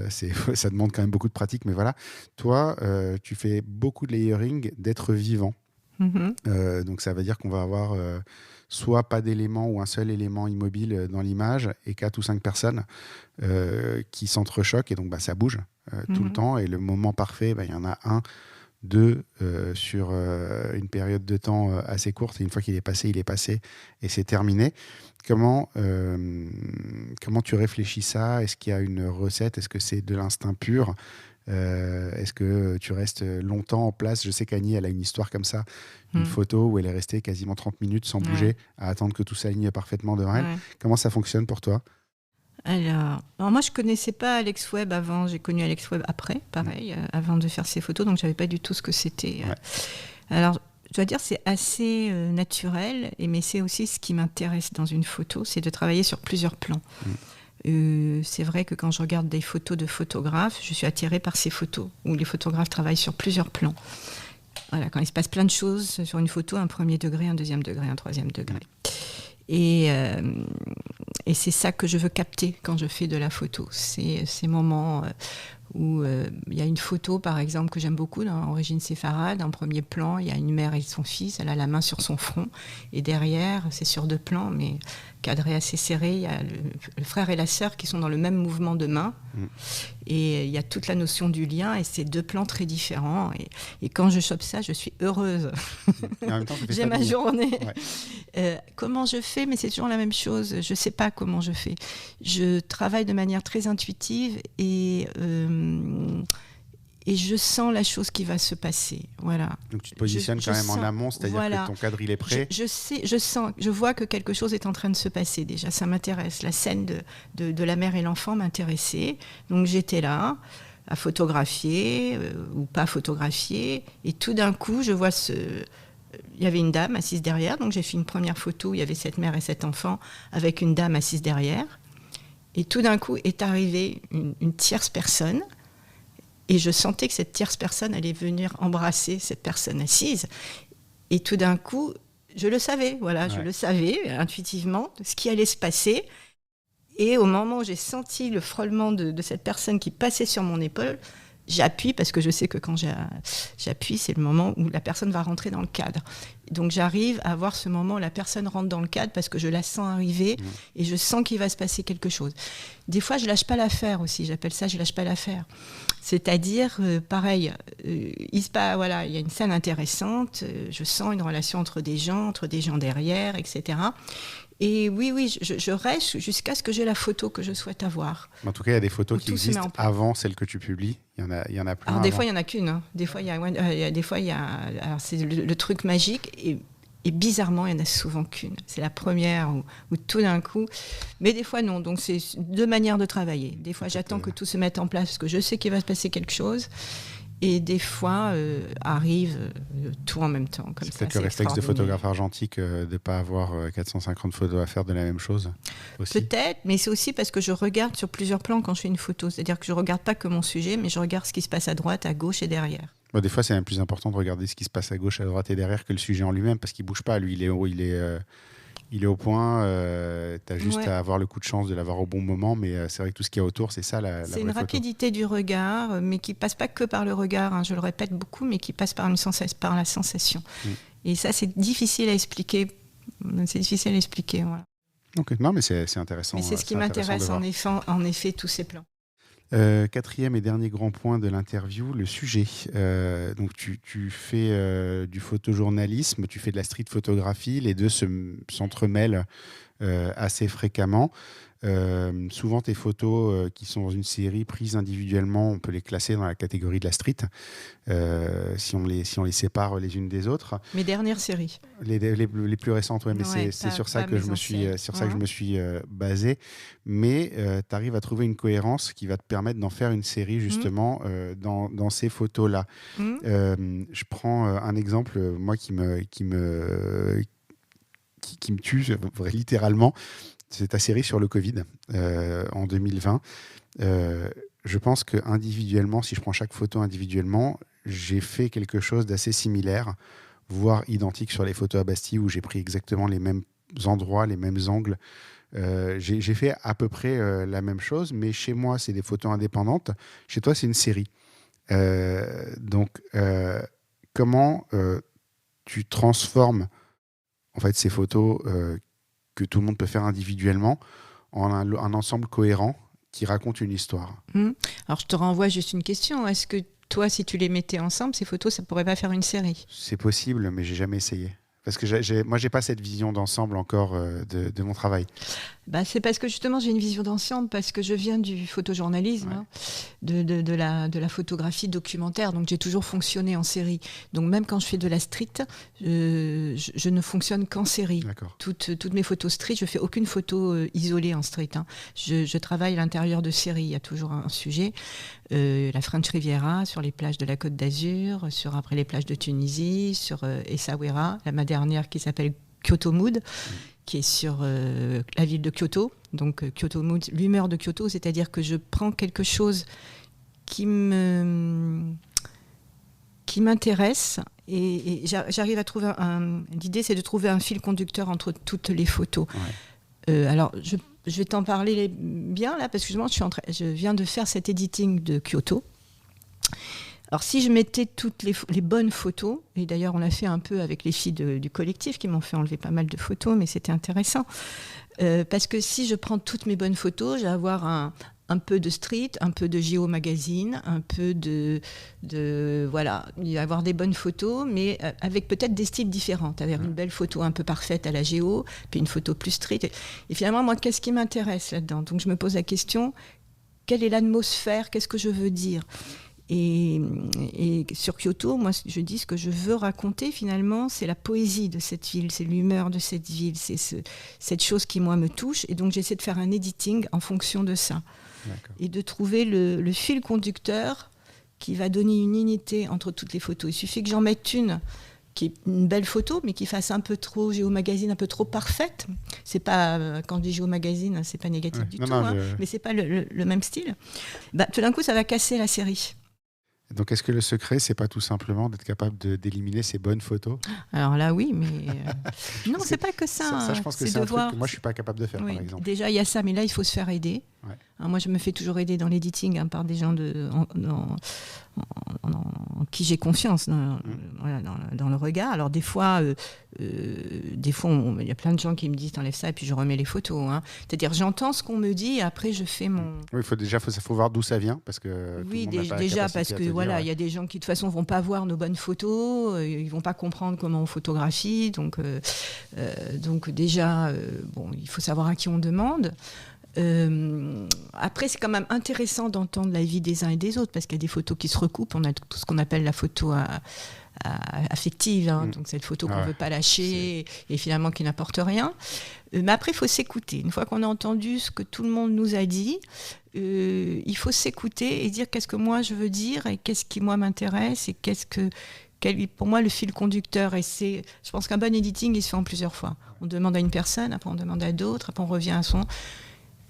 Ça demande quand même beaucoup de pratique, mais voilà. Toi, tu fais beaucoup de layering d'êtres vivants. Donc ça veut dire qu'on va avoir soit pas d'éléments ou un seul élément immobile dans l'image et 4 ou 5 personnes qui s'entrechoquent et donc ça bouge tout le temps et le moment parfait, il y en a 1, 2 sur une période de temps assez courte et une fois qu'il est passé, il est passé et c'est terminé. Comment tu réfléchis ça? Est-ce qu'il y a une recette? Est-ce que c'est de l'instinct pur? Est-ce que tu restes longtemps en place? Je sais qu'Annie, elle a une histoire comme ça, une photo où elle est restée quasiment 30 minutes sans bouger, à attendre que tout s'aligne parfaitement devant elle. Comment ça fonctionne pour toi? Alors, moi, je ne connaissais pas Alex Webb avant. J'ai connu Alex Webb après, pareil, avant de faire ses photos. Donc, je ne savais pas du tout ce que c'était. Alors, je dois dire, c'est assez naturel, mais c'est aussi ce qui m'intéresse dans une photo, c'est de travailler sur plusieurs plans. C'est vrai que quand je regarde des photos de photographes, je suis attirée par ces photos où les photographes travaillent sur plusieurs plans. Voilà, quand il se passe plein de choses sur une photo, un premier degré, un deuxième degré, un troisième degré. Et c'est ça que je veux capter quand je fais de la photo. C'est ces moments où il y a une photo, par exemple, que j'aime beaucoup dans Origine séfarade. En premier plan, il y a une mère et son fils. Elle a la main sur son front. Et derrière, c'est sur 2 plans, mais cadré assez serré. Il y a le frère et la sœur qui sont dans le même mouvement de main. Et il y a toute la notion du lien. Et c'est 2 plans très différents. Et quand je chope ça, je suis heureuse. En même temps, j'ai ma journée. Comment je fais? Mais c'est toujours la même chose. Je ne sais pas comment je fais. Je travaille de manière très intuitive et et je sens la chose qui va se passer. Voilà. Donc tu te positionnes quand même en amont, c'est-à-dire que ton cadre il est prêt. Je vois que quelque chose est en train de se passer déjà, ça m'intéresse. La scène de la mère et l'enfant m'intéressait, donc j'étais là à photographier ou pas photographier, et tout d'un coup je vois il y avait une dame assise derrière, donc j'ai fait une première photo, il y avait cette mère et cet enfant avec une dame assise derrière, et tout d'un coup est arrivée une tierce personne. Et je sentais que cette tierce personne allait venir embrasser cette personne assise. Et tout d'un coup, je le savais, je le savais intuitivement, ce qui allait se passer. Et au moment où j'ai senti le frôlement de cette personne qui passait sur mon épaule, j'appuie, parce que je sais que quand j'appuie, c'est le moment où la personne va rentrer dans le cadre. Donc j'arrive à voir ce moment où la personne rentre dans le cadre parce que je la sens arriver et je sens qu'il va se passer quelque chose. Des fois, je lâche pas l'affaire aussi, j'appelle ça « je lâche pas l'affaire ». C'est-à-dire, pareil, il y a une scène intéressante, je sens une relation entre des gens derrière, etc. Et oui, je reste jusqu'à ce que j'ai la photo que je souhaite avoir. En tout cas, il y a des photos qui existent avant celles que tu publies. Il y en a plein. Alors, des fois, il n'y en a qu'une. Hein. Des fois, il y a. Alors, c'est le truc magique. Et bizarrement, il n'y en a souvent qu'une. C'est la première où tout d'un coup. Mais des fois, non. Donc, c'est deux manières de travailler. Des fois, j'attends que tout se mette en place parce que je sais qu'il va se passer quelque chose. Et des fois, arrive tout en même temps. Comme c'est peut-être le réflexe de photographe argentique de ne pas avoir 450 photos à faire de la même chose aussi. Peut-être, mais c'est aussi parce que je regarde sur plusieurs plans quand je fais une photo. C'est-à-dire que je ne regarde pas que mon sujet, mais je regarde ce qui se passe à droite, à gauche et derrière. Bon, des fois, c'est même plus important de regarder ce qui se passe à gauche, à droite et derrière que le sujet en lui-même, parce qu'il ne bouge pas. Lui, il est au point, tu as juste à avoir le coup de chance de l'avoir au bon moment, mais c'est vrai que tout ce qu'il y a autour, c'est ça la c'est une rapidité du regard, mais qui ne passe pas que par le regard, hein, je le répète beaucoup, mais qui passe par la sensation. Et ça, c'est difficile à expliquer. Voilà. Ok, non, mais c'est intéressant. Mais c'est ce qui m'intéresse, en effet, tous ces plans. Quatrième et dernier grand point de l'interview, le sujet. Donc tu fais du photojournalisme, tu fais de la street photographie, les deux s'entremêlent assez fréquemment. Souvent tes photos qui sont dans une série prises individuellement, on peut les classer dans la catégorie de la street si on les sépare les unes des autres. Mes dernières séries. Les plus récentes, mais c'est sur ça que je me suis basé. Mais tu arrives à trouver une cohérence qui va te permettre d'en faire une série justement dans ces photos-là. Je prends un exemple, moi qui me tue littéralement. C'est ta série sur le Covid en 2020. Je pense qu'individuellement, si je prends chaque photo individuellement, j'ai fait quelque chose d'assez similaire, voire identique sur les photos à Bastille où j'ai pris exactement les mêmes endroits, les mêmes angles. J'ai fait à peu près la même chose, mais chez moi, c'est des photos indépendantes. Chez toi, c'est une série. Donc, comment tu transformes en fait, ces photos que tout le monde peut faire individuellement en un ensemble cohérent qui raconte une histoire. Alors, je te renvoie juste une question. Est-ce que toi, si tu les mettais ensemble, ces photos, ça ne pourrait pas faire une série ? C'est possible, mais je n'ai jamais essayé. Parce que moi, je n'ai pas cette vision d'ensemble encore de mon travail. C'est parce que justement, j'ai une vision d'ensemble, parce que je viens du photojournalisme, de la photographie documentaire. Donc, j'ai toujours fonctionné en série. Donc, même quand je fais de la street, je ne fonctionne qu'en série. Toutes mes photos street, je ne fais aucune photo isolée en street. Je travaille à l'intérieur de séries. Il y a toujours un sujet. La French Riviera, sur les plages de la Côte d'Azur, après les plages de Tunisie, sur Essaouira, ma dernière qui s'appelle Kyoto Mood, qui est sur la ville de Kyoto. Donc Kyoto Mood, l'humeur de Kyoto, c'est-à-dire que je prends quelque chose qui m'intéresse et j'arrive à trouver l'idée, c'est de trouver un fil conducteur entre toutes les photos. Alors, je vais t'en parler bien là, parce que justement, je viens de faire cet editing de Kyoto. Alors, si je mettais toutes les bonnes photos, et d'ailleurs, on l'a fait un peu avec les filles du collectif qui m'ont fait enlever pas mal de photos, mais c'était intéressant. Parce que si je prends toutes mes bonnes photos, je vais avoir un peu de street, un peu de Géo Magazine, un peu voilà, il va y avoir des bonnes photos, mais avec peut-être des styles différents. Avec une belle photo un peu parfaite à la Géo, puis une photo plus street. Et finalement, moi, qu'est-ce qui m'intéresse là-dedans ? Donc, je me pose la question, quelle est l'atmosphère ? Qu'est-ce que je veux dire ? Et sur Kyoto, moi, je dis ce que je veux raconter, finalement, c'est la poésie de cette ville, c'est l'humeur de cette ville, c'est cette chose qui, moi, me touche. Et donc, j'essaie de faire un editing en fonction de ça. D'accord. Et de trouver le fil conducteur qui va donner une unité entre toutes les photos. Il suffit que j'en mette une qui est une belle photo, mais qui fasse un peu trop géomagazine, un peu trop parfaite. C'est pas, quand je dis géomagazine, c'est pas négatif du tout, mais c'est pas le même style. Tout d'un coup, ça va casser la série. Donc, est-ce que le secret, c'est pas tout simplement d'être capable d'éliminer ces bonnes photos ? Alors là, oui, mais non, c'est pas que ça. Ça, je pense que c'est un truc que moi, je suis pas capable de faire, par exemple. Déjà, il y a ça, mais là, il faut se faire aider. Ouais. Alors, moi, je me fais toujours aider dans l'editing par des gens en qui j'ai confiance dans le regard. Alors, des fois, il y a plein de gens qui me disent t'enlèves ça et puis je remets les photos. Hein. C'est-à-dire, j'entends ce qu'on me dit et après, je fais mon. Oui, faut voir d'où ça vient parce que. Oui, déjà parce que voilà, il y a des gens qui de toute façon vont pas voir nos bonnes photos, ils vont pas comprendre comment on photographie, donc déjà, il faut savoir à qui on demande. Après, c'est quand même intéressant d'entendre la vie des uns et des autres parce qu'il y a des photos qui se recoupent. On a tout ce qu'on appelle la photo affective, hein, donc cette photo qu'on ne veut pas lâcher et finalement qui n'apporte rien. Mais après, il faut s'écouter. Une fois qu'on a entendu ce que tout le monde nous a dit, il faut s'écouter et dire qu'est-ce que moi je veux dire et qu'est-ce qui moi m'intéresse et pour moi, le fil conducteur, je pense qu'un bon editing, il se fait en plusieurs fois. On demande à une personne, après on demande à d'autres, après on revient à son.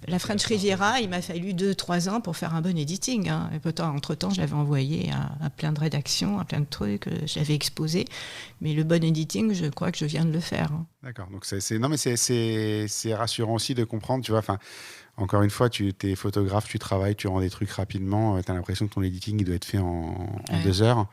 La French Riviera, il m'a fallu 2-3 ans pour faire un bon editing. Hein. Et pourtant, entre-temps, je l'avais envoyé à plein de rédactions, à plein de trucs, j'avais exposé. Mais le bon editing, je crois que je viens de le faire. Hein. D'accord. Donc c'est rassurant aussi de comprendre, tu vois. Encore une fois, tu es photographe, tu travailles, tu rends des trucs rapidement. Tu as l'impression que ton editing il doit être fait en 2 heures.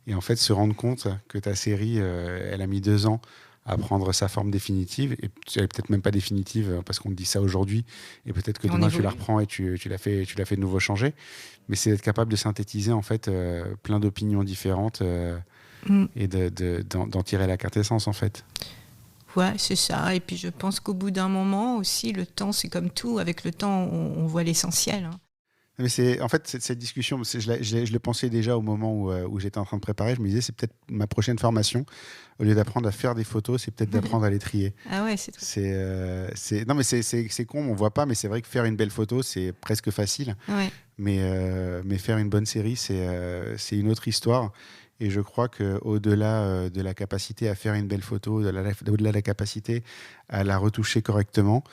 Et en fait, se rendre compte que ta série, elle a mis 2 ans à prendre sa forme définitive, et elle n'est peut-être même pas définitive parce qu'on te dit ça aujourd'hui, et peut-être que demain tu la reprends et tu l'as fait de nouveau changer, mais c'est d'être capable de synthétiser en fait plein d'opinions différentes et d'en tirer la quintessence en fait. Ouais, c'est ça, et puis je pense qu'au bout d'un moment aussi, le temps c'est comme tout, avec le temps on voit l'essentiel. Hein. Mais cette discussion, je le pensais déjà au moment où j'étais en train de préparer. Je me disais, c'est peut-être ma prochaine formation. Au lieu d'apprendre à faire des photos, c'est peut-être d'apprendre à les trier. Ah ouais, c'est tout. Non, mais c'est con, on ne voit pas, mais c'est vrai que faire une belle photo, c'est presque facile. Ouais. Mais faire une bonne série, c'est une autre histoire. Et je crois qu'au-delà de la capacité à faire une belle photo, au-delà de la capacité à la retoucher correctement,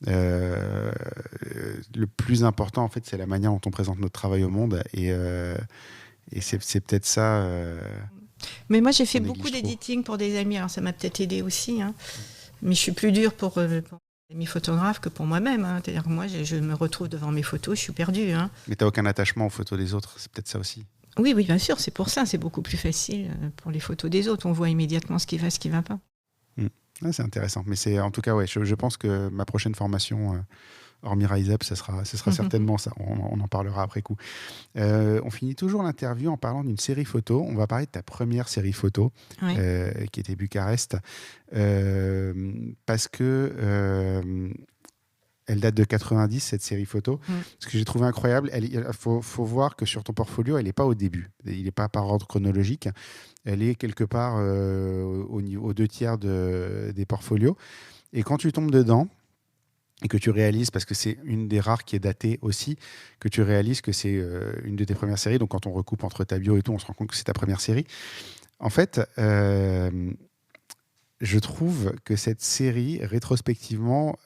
le plus important en fait c'est la manière dont on présente notre travail au monde et c'est peut-être ça mais moi j'ai fait beaucoup d'editing pour des amis, alors ça m'a peut-être aidé aussi hein. Mais je suis plus dure pour mes photographes que pour moi-même hein. C'est-à-dire que moi je me retrouve devant mes photos, je suis perdue hein. Mais t'as aucun attachement aux photos des autres, c'est peut-être ça aussi. Oui bien sûr, c'est pour ça, c'est beaucoup plus facile pour les photos des autres, on voit immédiatement ce qui va, ce qui va pas. Ah, c'est intéressant, mais c'est en tout cas je pense que ma prochaine formation hormis Rise Up, ce sera certainement ça, on en parlera après coup. On finit toujours l'interview en parlant d'une série photo. On va parler de ta première série photo qui était Bucarest parce que elle date de 90, cette série photo. Ce que j'ai trouvé incroyable, il faut voir que sur ton portfolio, elle n'est pas au début. Il n'est pas par ordre chronologique. Elle est quelque part aux 2 tiers des portfolios. Et quand tu tombes dedans, et que tu réalises, parce que c'est une des rares qui est datée aussi, que tu réalises que c'est une de tes premières séries. Donc quand on recoupe entre ta bio et tout, on se rend compte que c'est ta première série. En fait, je trouve que cette série, rétrospectivement,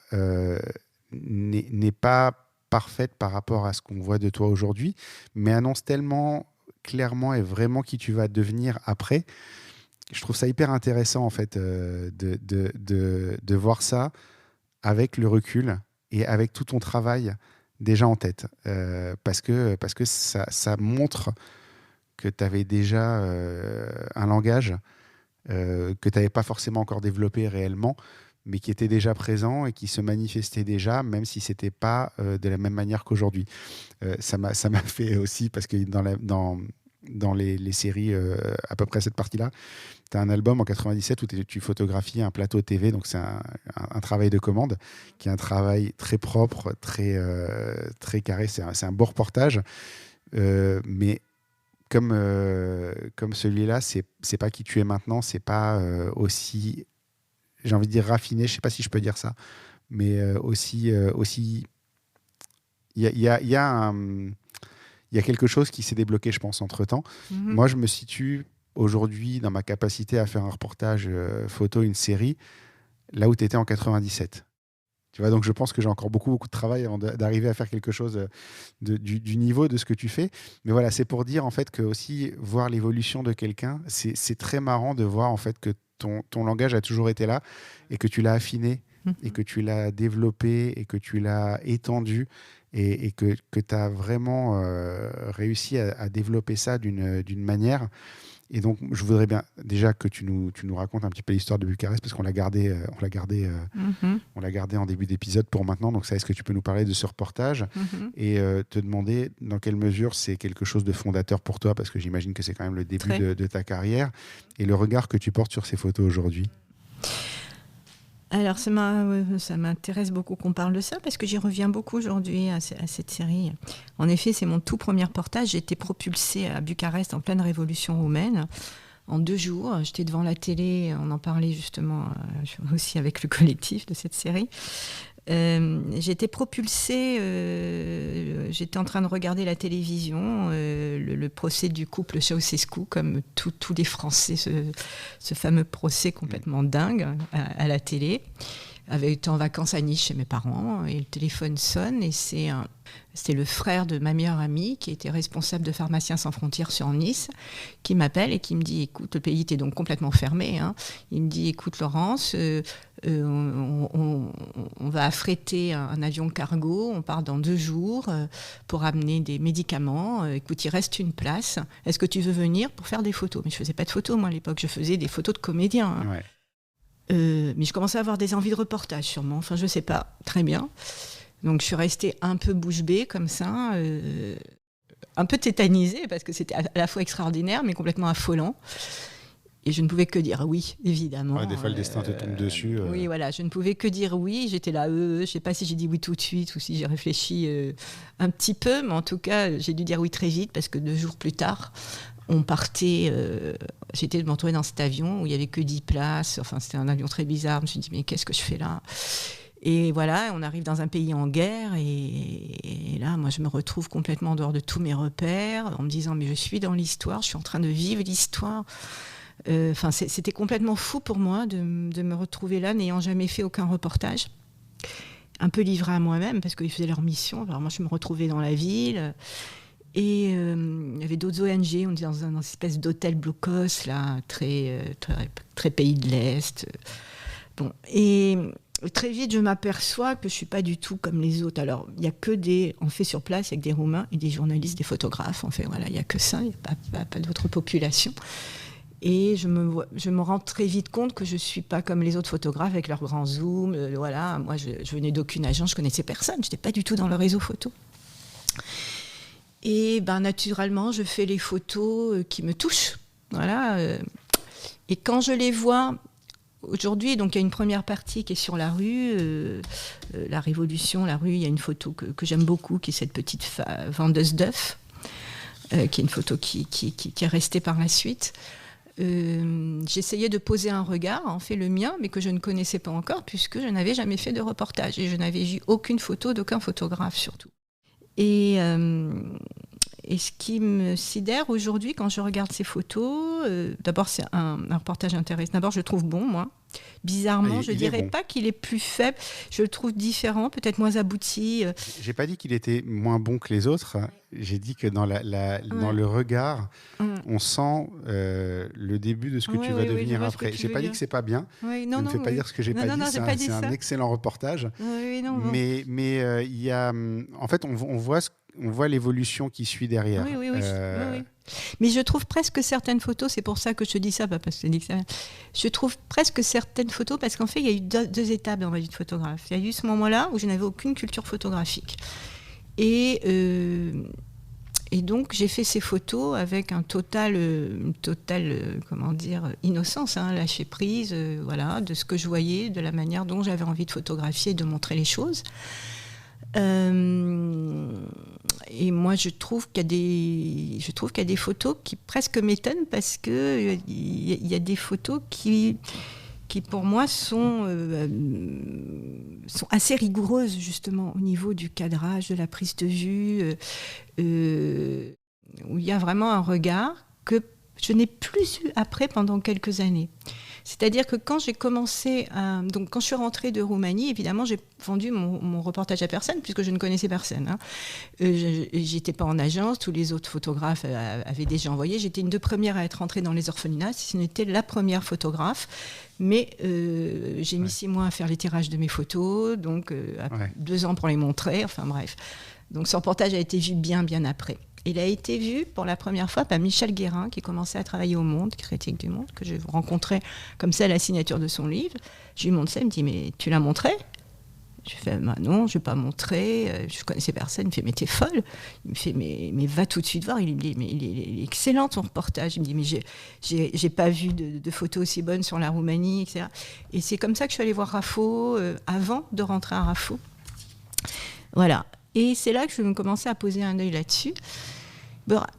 n'est pas parfaite par rapport à ce qu'on voit de toi aujourd'hui, mais annonce tellement clairement et vraiment qui tu vas devenir après. Je trouve ça hyper intéressant en fait de voir ça avec le recul et avec tout ton travail déjà en tête, parce que ça montre que tu avais déjà un langage que tu n'avais pas forcément encore développé réellement, mais qui était déjà présent et qui se manifestait déjà, même si ce n'était pas de la même manière qu'aujourd'hui. Ça m'a fait aussi, parce que dans les séries, à peu près cette partie-là, tu as un album en 97 où tu photographies un plateau TV, donc c'est un travail de commande, qui est un travail très propre, très carré, c'est un beau reportage, mais comme celui-là, c'est pas qui tu es maintenant, c'est pas aussi, j'ai envie de dire raffiné, je sais pas si je peux dire ça, mais aussi il y a quelque chose qui s'est débloqué, je pense, entre-temps. Moi, je me situe aujourd'hui dans ma capacité à faire un reportage photo, une série, là où tu étais en 97. Tu vois, donc je pense que j'ai encore beaucoup de travail avant d'arriver à faire quelque chose du niveau de ce que tu fais. Mais voilà, c'est pour dire en fait que aussi voir l'évolution de quelqu'un, c'est très marrant de voir en fait que ton langage a toujours été là et que tu l'as affiné et que tu l'as développé et que tu l'as étendu et que tu as vraiment réussi à développer ça d'une manière. Et donc, je voudrais bien déjà que tu nous racontes un petit peu l'histoire de Bucarest, parce qu'on l'a gardé en début d'épisode pour maintenant. Donc, ça, est-ce que tu peux nous parler de ce reportage et te demander dans quelle mesure c'est quelque chose de fondateur pour toi, parce que j'imagine que c'est quand même le début de ta carrière, et le regard que tu portes sur ces photos aujourd'hui. Alors, ça m'intéresse beaucoup qu'on parle de ça, parce que j'y reviens beaucoup aujourd'hui à cette série. En effet, c'est mon tout premier reportage. J'ai été propulsée à Bucarest en pleine révolution roumaine. En 2 jours, j'étais devant la télé, on en parlait justement aussi avec le collectif de cette série. J'ai été propulsée, j'étais en train de regarder la télévision, le procès du couple Ceausescu, comme tous les Français, ce fameux procès complètement dingue à la télé. J'étais en vacances à Nice chez mes parents et le téléphone sonne et c'était le frère de ma meilleure amie qui était responsable de Pharmaciens sans frontières sur Nice qui m'appelle et qui me dit écoute, le pays était donc complètement fermé, hein. Il me dit écoute Laurence, on va affréter un avion cargo, on part dans 2 jours pour amener des médicaments, écoute il reste une place, est-ce que tu veux venir pour faire des photos? Mais je faisais pas de photos moi à l'époque, je faisais des photos de comédiens, hein. Ouais. Mais je commençais à avoir des envies de reportage sûrement, enfin je sais pas, très bien. Donc je suis restée un peu bouche bée comme ça, un peu tétanisée parce que c'était à la fois extraordinaire mais complètement affolant. Et je ne pouvais que dire oui, évidemment. Ouais, des fois le destin te tombe dessus. Oui, voilà, je ne pouvais que dire oui. J'étais là, je ne sais pas si j'ai dit oui tout de suite ou si j'ai réfléchi un petit peu, mais en tout cas j'ai dû dire oui très vite parce que 2 jours plus tard, on partait, j'étais de me retrouver dans cet avion où il n'y avait que 10 places, enfin c'était un avion très bizarre, je me suis dit mais qu'est-ce que je fais là? Et voilà, on arrive dans un pays en guerre et là moi je me retrouve complètement en dehors de tous mes repères en me disant mais je suis dans l'histoire, je suis en train de vivre l'histoire. Enfin, c'était complètement fou pour moi de me retrouver là n'ayant jamais fait aucun reportage, un peu livrée à moi-même parce qu'ils faisaient leur mission. Alors moi je me retrouvais dans la ville. Et il y avait d'autres ONG, on était dans une espèce d'hôtel blocos, là, très pays de l'Est. Bon, et très vite, je m'aperçois que je ne suis pas du tout comme les autres. Alors, il n'y a que on fait sur place avec des Roumains et des journalistes, des photographes. En fait, voilà, il n'y a que ça, il n'y a pas d'autre population. Et je me rends très vite compte que je ne suis pas comme les autres photographes avec leurs grands zooms. Voilà, moi, je venais d'aucune agence, je ne connaissais personne, je n'étais pas du tout dans le réseau photo. Et naturellement, je fais les photos qui me touchent. Voilà. Et quand je les vois aujourd'hui, donc il y a une première partie qui est sur la rue, la Révolution, la rue. Il y a une photo que j'aime beaucoup, qui est cette petite vendeuse d'œufs, qui est une photo qui est restée par la suite. J'essayais de poser un regard, en fait le mien, mais que je ne connaissais pas encore, puisque je n'avais jamais fait de reportage et je n'avais vu aucune photo d'aucun photographe surtout. Et ce qui me sidère aujourd'hui quand je regarde ces photos, d'abord c'est un reportage intéressant. D'abord je le trouve bon, moi. Bizarrement, je ne dirais pas qu'il est plus faible. Je le trouve différent, peut-être moins abouti. J'ai pas dit qu'il était moins bon que les autres. J'ai dit que dans le regard, on sent le début de ce que tu vas devenir après. J'ai pas dit que c'est pas bien. Je ne fais pas dire ce que j'ai pas dit. C'est un excellent reportage. Mais il y a, en fait, on voit l'évolution qui suit derrière. Oui. Mais je trouve presque certaines photos, c'est pour ça que je te dis ça, pas parce que je te dis que ça. Je trouve presque certaines photos, parce qu'en fait, il y a eu deux étapes dans ma vie de photographe. Il y a eu ce moment-là où je n'avais aucune culture photographique. Et donc, j'ai fait ces photos avec une totale innocence, lâcher prise, voilà, de ce que je voyais, de la manière dont j'avais envie de photographier et de montrer les choses. Et moi, je trouve qu'il y a des photos qui presque m'étonnent parce que il y a des photos qui pour moi sont assez rigoureuses justement au niveau du cadrage, de la prise de vue, où il y a vraiment un regard que je n'ai plus eu après pendant quelques années. C'est-à-dire que quand j'ai commencé donc quand je suis rentrée de Roumanie, évidemment, j'ai vendu mon reportage à personne puisque je ne connaissais personne. Hein. J'étais pas en agence, tous les autres photographes avaient déjà envoyé. J'étais une des premières à être rentrée dans les orphelinats, si ce n'était la première photographe. Mais j'ai mis 6 mois à faire les tirages de mes photos, donc 2 ans pour les montrer, enfin bref. Donc ce reportage a été vu bien après. Il a été vu pour la première fois par Michel Guérin, qui commençait à travailler au Monde, critique du Monde, que je rencontrais comme ça à la signature de son livre. Je lui montre ça, il me dit « Mais tu l'as montré ?» Je lui fais bah « Non, je ne vais pas montrer, je ne connaissais personne. » Il me fait « Mais t'es folle ?» Il me fait mais va tout de suite voir. Il me dit « Mais il est excellent ton reportage. » Il me dit « Mais j'ai pas vu de photos aussi bonnes sur la Roumanie, etc. » Et c'est comme ça que je suis allée voir Rafo, avant de rentrer à Rafo. Voilà. Et c'est là que je me commençais à poser un œil là-dessus.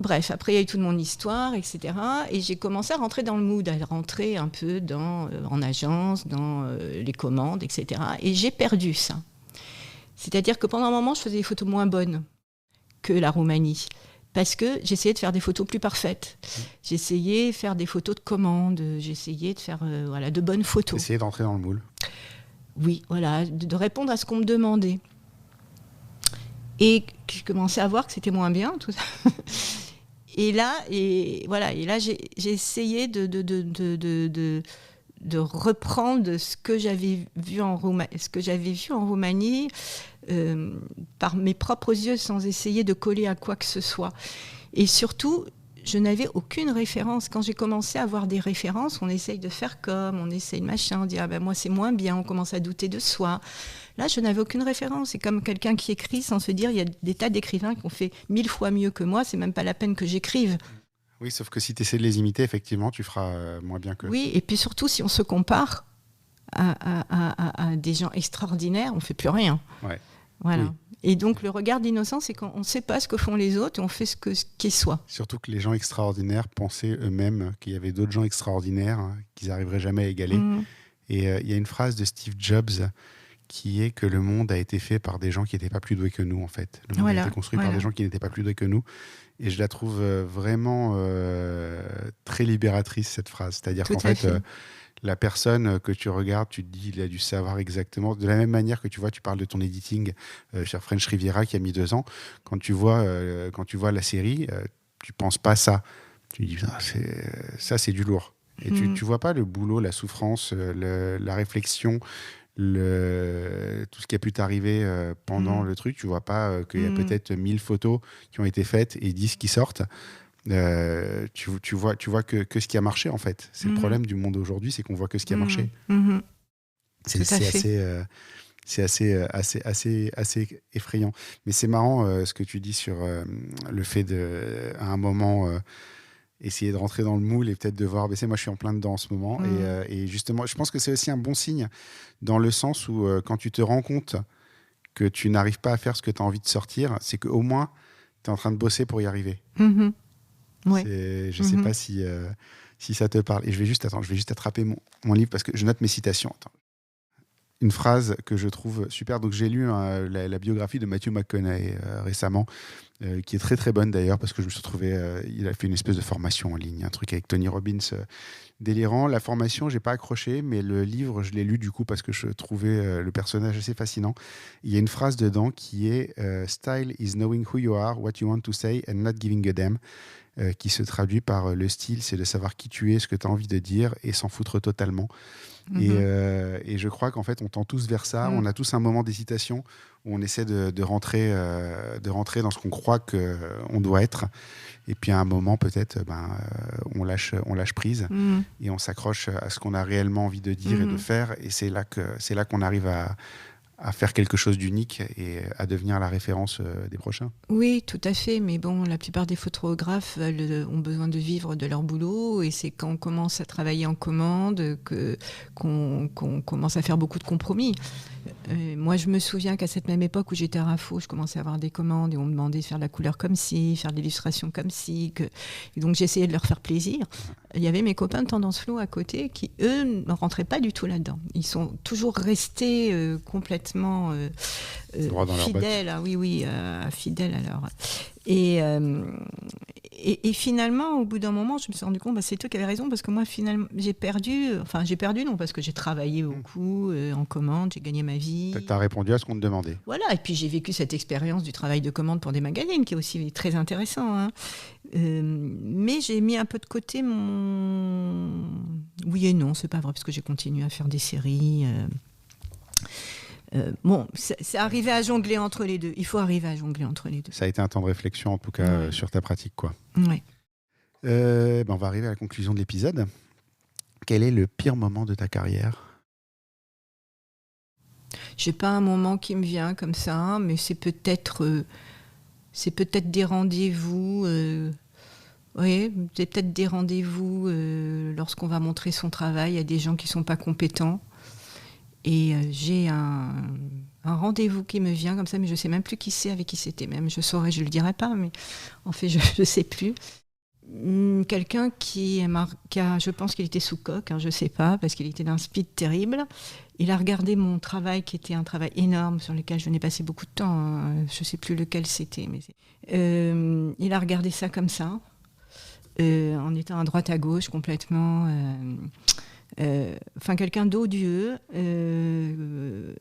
Bref, après il y a eu toute mon histoire, etc. Et j'ai commencé à rentrer dans le mood, à rentrer un peu en agence, dans les commandes, etc. Et j'ai perdu ça. C'est-à-dire que pendant un moment, je faisais des photos moins bonnes que la Roumanie. Parce que j'essayais de faire des photos plus parfaites. J'essayais de faire des photos de commande. J'essayais de faire de bonnes photos. Essayer d'entrer dans le moule. Oui, voilà, de répondre à ce qu'on me demandait. Et je commençais à voir que c'était moins bien, tout ça. Et là, j'ai essayé de reprendre ce que j'avais vu en Roumanie, par mes propres yeux, sans essayer de coller à quoi que ce soit. Et surtout, je n'avais aucune référence. Quand j'ai commencé à avoir des références, on essaye de faire comme, on essaye machin, on dit moi c'est moins bien, on commence à douter de soi. Là, je n'avais aucune référence. C'est comme quelqu'un qui écrit sans se dire, il y a des tas d'écrivains qui ont fait 1000 fois mieux que moi, c'est même pas la peine que j'écrive. Oui, sauf que si tu essaies de les imiter, effectivement, tu feras moins bien qu'eux. Oui, et puis surtout, si on se compare à des gens extraordinaires, on ne fait plus rien. Ouais. Voilà. Oui. Et donc, le regard d'innocence, c'est qu'on ne sait pas ce que font les autres et on fait ce qui est soi. Surtout que les gens extraordinaires pensaient eux-mêmes qu'il y avait d'autres gens extraordinaires qu'ils n'arriveraient jamais à égaler. Et il y a une phrase de Steve Jobs qui est que le monde a été fait par des gens qui n'étaient pas plus doués que nous, en fait. Le monde a été construit par des gens qui n'étaient pas plus doués que nous. Et je la trouve vraiment très libératrice, cette phrase. C'est-à-dire qu'en fait, la personne que tu regardes, tu te dis, il a dû savoir exactement. De la même manière que tu vois, tu parles de ton editing sur French Riviera qui a mis 2 ans. Quand tu vois la série, tu ne penses pas ça. Tu dis, ça, c'est du lourd. Et tu ne vois pas le boulot, la souffrance, la réflexion, tout ce qui a pu t'arriver pendant le truc. Tu vois pas qu'il y a peut-être 1000 photos qui ont été faites et 10 qui sortent. Tu vois que ce qui a marché, en fait. C'est le problème du monde aujourd'hui, c'est qu'on voit que ce qui a marché. C'est assez effrayant. Mais c'est marrant ce que tu dis sur le fait à un moment essayer de rentrer dans le moule et peut-être de voir. Moi, je suis en plein dedans en ce moment. Et justement, je pense que c'est aussi un bon signe dans le sens où quand tu te rends compte que tu n'arrives pas à faire ce que tu as envie de sortir, c'est qu'au moins, tu es en train de bosser pour y arriver. Ouais. Je ne sais pas si ça te parle. Et je vais juste attraper mon livre parce que je note mes citations. Attends. Une phrase que je trouve super. Donc, j'ai lu la biographie de Matthew McConaughey récemment, qui est très très bonne d'ailleurs, parce que je me suis retrouvé. Il a fait une espèce de formation en ligne, un truc avec Tony Robbins délirant. La formation, j'ai pas accroché, mais le livre, je l'ai lu du coup parce que je trouvais le personnage assez fascinant. Il y a une phrase dedans qui est Style is knowing who you are, what you want to say, and not giving a damn. Qui se traduit par le style, c'est de savoir qui tu es, ce que tu as envie de dire et s'en foutre totalement. Et je crois qu'en fait, on tend tous vers ça. On a tous un moment d'hésitation où on essaie de rentrer dans ce qu'on croit qu'on doit être. Et puis à un moment, peut-être, on lâche prise et on s'accroche à ce qu'on a réellement envie de dire et de faire. Et c'est là qu'on arrive à faire quelque chose d'unique et à devenir la référence des prochains. Oui, tout à fait. Mais bon, la plupart des photographes ont besoin de vivre de leur boulot. Et c'est quand on commence à travailler en commande qu'on commence à faire beaucoup de compromis. Moi, je me souviens qu'à cette même époque où j'étais à RAFO, je commençais à avoir des commandes et on me demandait de faire de la couleur comme ci, faire de l'illustration comme ci. Et donc, j'essayais de leur faire plaisir. Il y avait mes copains de Tendance Flow à côté qui, eux, ne rentraient pas du tout là-dedans. Ils sont toujours restés complètement fidèles. Fidèles à leur... Et finalement, au bout d'un moment, je me suis rendu compte, c'est toi qui avais raison, parce que moi, finalement, j'ai perdu non, parce que j'ai travaillé beaucoup en commande, j'ai gagné ma vie. Tu as répondu à ce qu'on te demandait. Voilà, et puis j'ai vécu cette expérience du travail de commande pour des magazines, qui est aussi très intéressant. Hein. Mais j'ai mis un peu de côté mon... Oui et non, c'est pas vrai, parce que j'ai continué à faire des séries... c'est arrivé à jongler entre les deux. Il faut arriver à jongler entre les deux. Ça a été un temps de réflexion, en tout cas, sur ta pratique, quoi. Ouais. On va arriver à la conclusion de l'épisode. Quel est le pire moment de ta carrière ? J'ai pas un moment qui me vient comme ça, mais c'est peut-être des rendez-vous. C'est peut-être des rendez-vous lorsqu'on va montrer son travail à des gens qui sont pas compétents. Et j'ai un rendez-vous qui me vient comme ça, mais je ne sais même plus qui c'est, avec qui c'était. Même je saurais, je ne le dirai pas, mais en fait, je ne sais plus. Quelqu'un qui a, je pense qu'il était sous coque, je ne sais pas, parce qu'il était d'un speed terrible. Il a regardé mon travail, qui était un travail énorme, sur lequel je venais passer beaucoup de temps. Je ne sais plus lequel c'était. Mais il a regardé ça comme ça, en étant à droite à gauche, complètement... quelqu'un d'odieux,